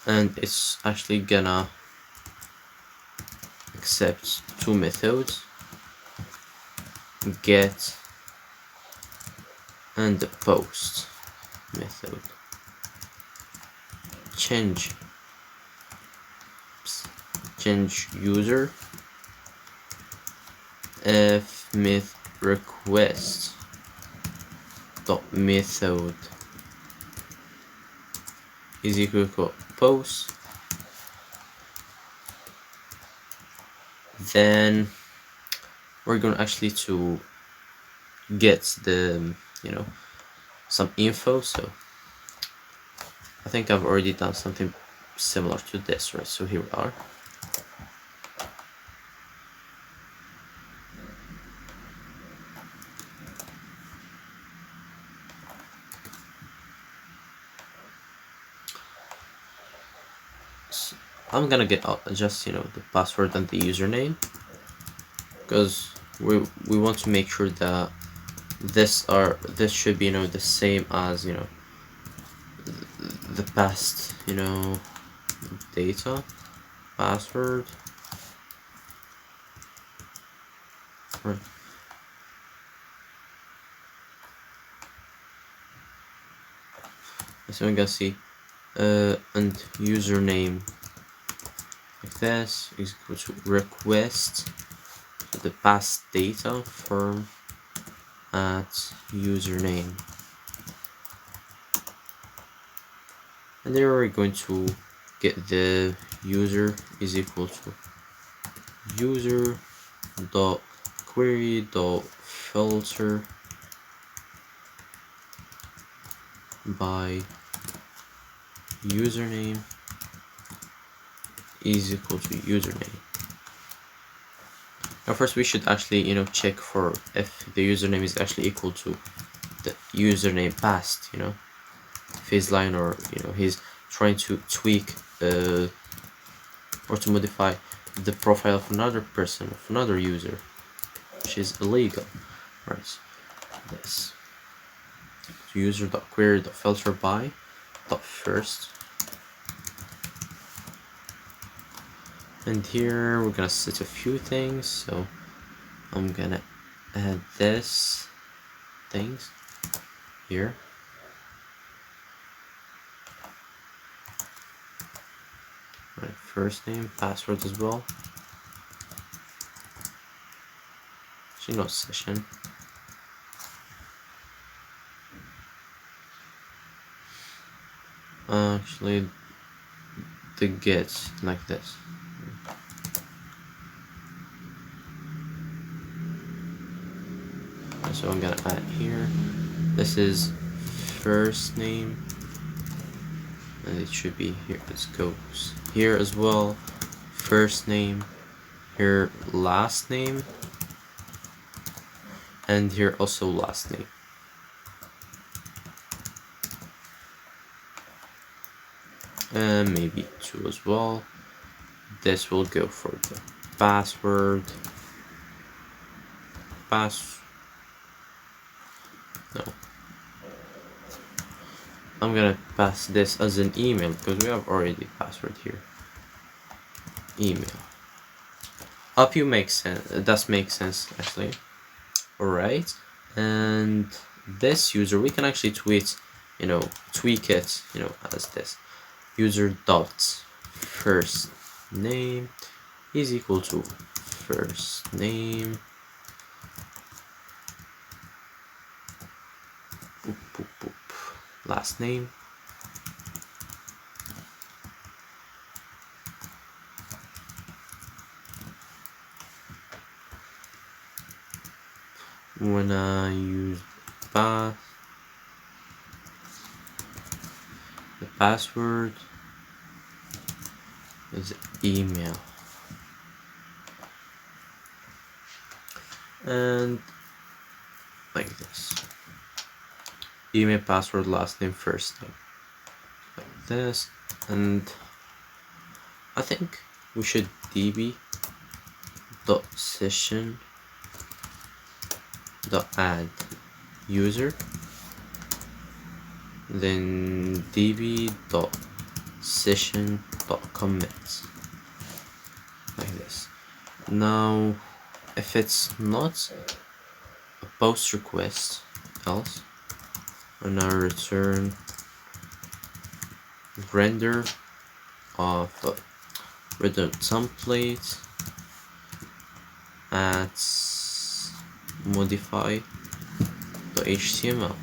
And it's actually gonna accept two methods, get and the post method. Change user if request dot method is equal to post, then we're going actually to get the some info. So I think I've already done something similar to this, right? So here we are. So I'm gonna get just the password and the username, because we want to make sure that this should be the same as the past data password, right. So we can see and username like this is equal to request the past data from at username, and there we're going to get the user is equal to user dot query dot filter by username is equal to username. Now first we should actually, check for if the username is actually equal to the username passed, if he's lying or, he's trying to tweak or to modify the profile of another person, of another user, which is illegal. Right, this user.query.filter by .first, and here we're gonna set a few things. So I'm gonna add this things here. Right, first name, password as well. Actually, no session. Actually, the get like this. So I'm gonna add here. This is first name, and it should be here. It goes here as well. First name, here last name, and here also last name. And maybe 2 as well. This will go for the password. No. I'm gonna pass this as an email because we have already password here. Email. Hope you make sense. It does make sense actually. Alright. And this user we can actually tweak it, as this. User dot first name is equal to first name last name when I use the password is email, and like this. Email, password, last name, first name, like this. And I think we should db dot session dot add user, then db dot session dot commit, like this. Now if it's not a post request, else and now return render of render template at modify the HTML.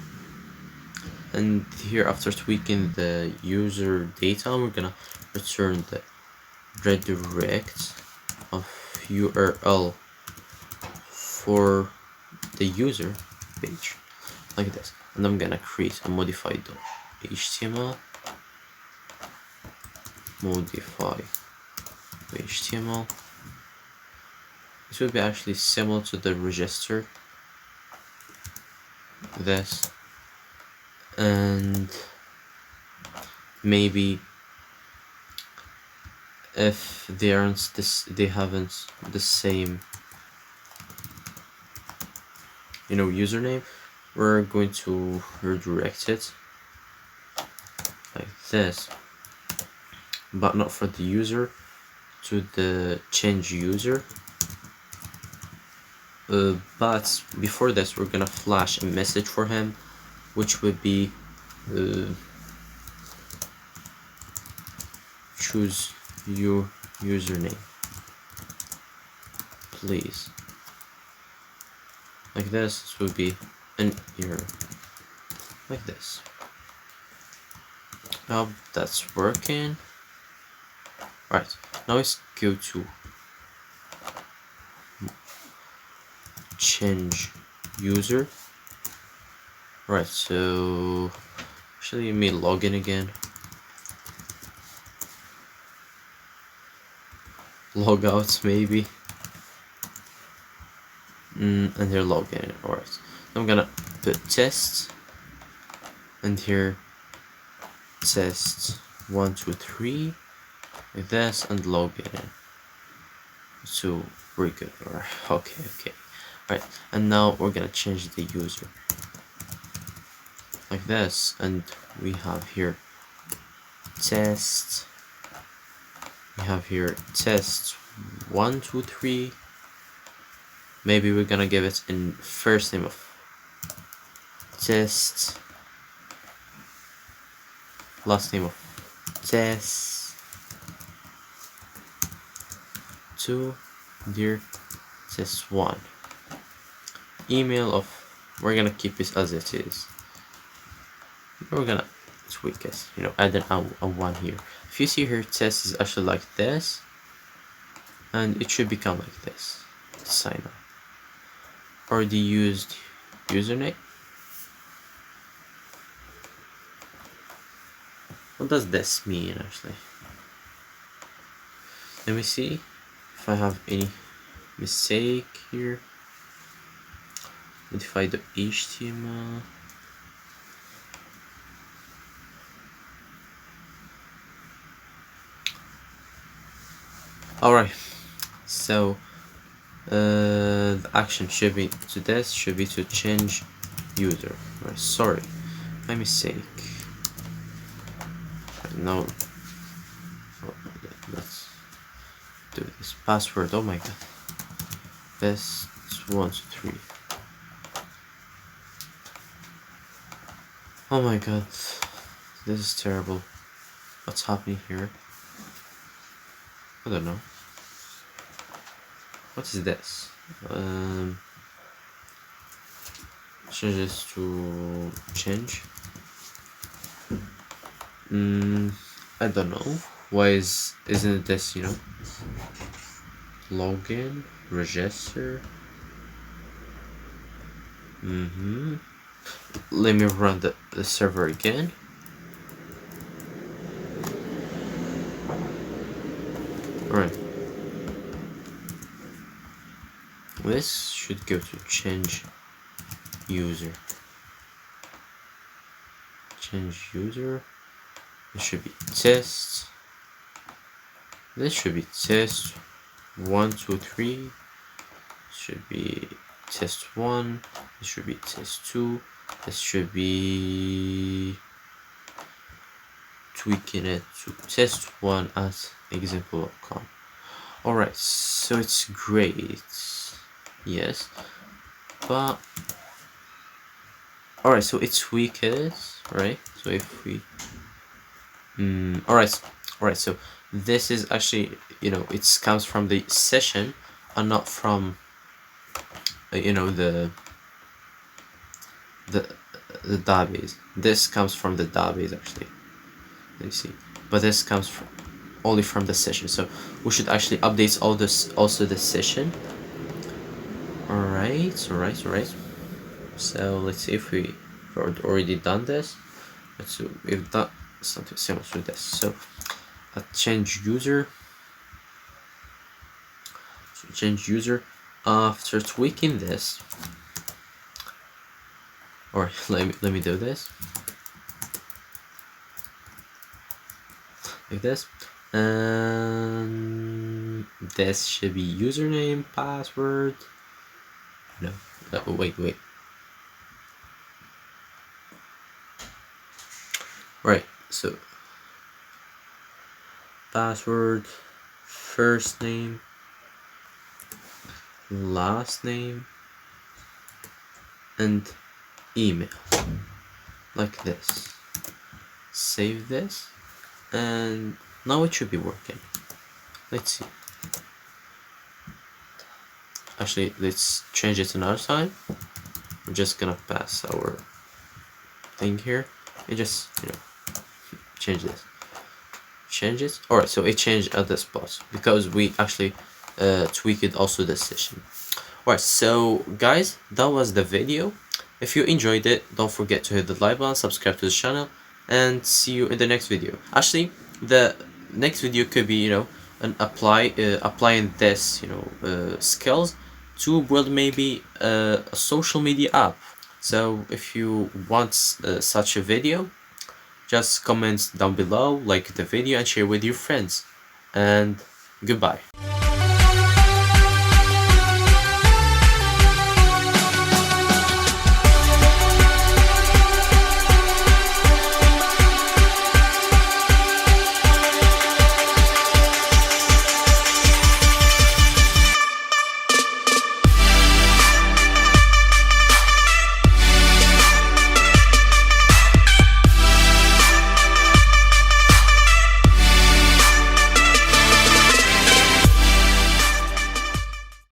And here, after tweaking the user data, we're gonna return the redirect of URL for the user page, like this. And I'm gonna create a modified HTML, modify the HTML. This would be actually similar to the register, this, and maybe if they haven't the same username, we're going to redirect it like this, but not for the user, to the change user. But before this, we're gonna flash a message for him, which would be choose your username, please. Like this. This would be an error, like this. Now that's working. Right, now let's go to change user. Right, so actually let me log in again. Logout maybe. and here login. Alright, I'm gonna put test, and here test 1 2 3 like this, and login. So we're good. Alright, okay. Right, and now we're gonna change the user like this, and we have here test. We have here test 1 2 3. Maybe we're gonna give it in first name of test, last name of test 2, dear test 1. Email of, we're gonna keep it as it is. We're gonna tweak it, add a 1 here. If you see here, test is actually like this, and it should become like this. Sign up. Already used username. What does this mean actually? Let me see if I have any mistake here. Modify the HTML. Alright, so the action should be to this, should be to change user. Right, sorry, my mistake. No, let's do this. Password, oh my god. Best 1 2 3. Oh my god, this is terrible. What's happening here? I don't know. What is this? Change this to change. I don't know. Why isn't this, login, register? Let me run the server again. Alright. This should go to change user. Change user. It should be test. This should be test 1 2 3. Should be test 1. This should be test 2. This should be tweaking it to test 1 at example.com. Alright, so it's great. Yes, but alright, so it's tweak it, right? So if we alright, so this is actually, it comes from the session and not from the database. This comes from the database actually. Let me see, but this comes from only from the session, so we should actually update all this, also the session. Alright. So let's see if we've already done this. Let's see, we've done something similar to this. So change user. So change user. After tweaking this, or let me do this like this, and this should be username, password. No, wait. Right, so password, first name, last name, and email, like this. Save this, and now it should be working. Let's see. Actually, let's change it another time. We're just gonna pass our thing here and just change this. Change it. Alright, so it changed at this spot because we actually tweaked also this session. Alright, so guys, that was the video. If you enjoyed it, don't forget to hit the like button, subscribe to the channel, and see you in the next video. Actually, the next video could be applying this skills to build maybe a social media app. So if you want such a video, just comment down below, like the video, and share with your friends. And goodbye.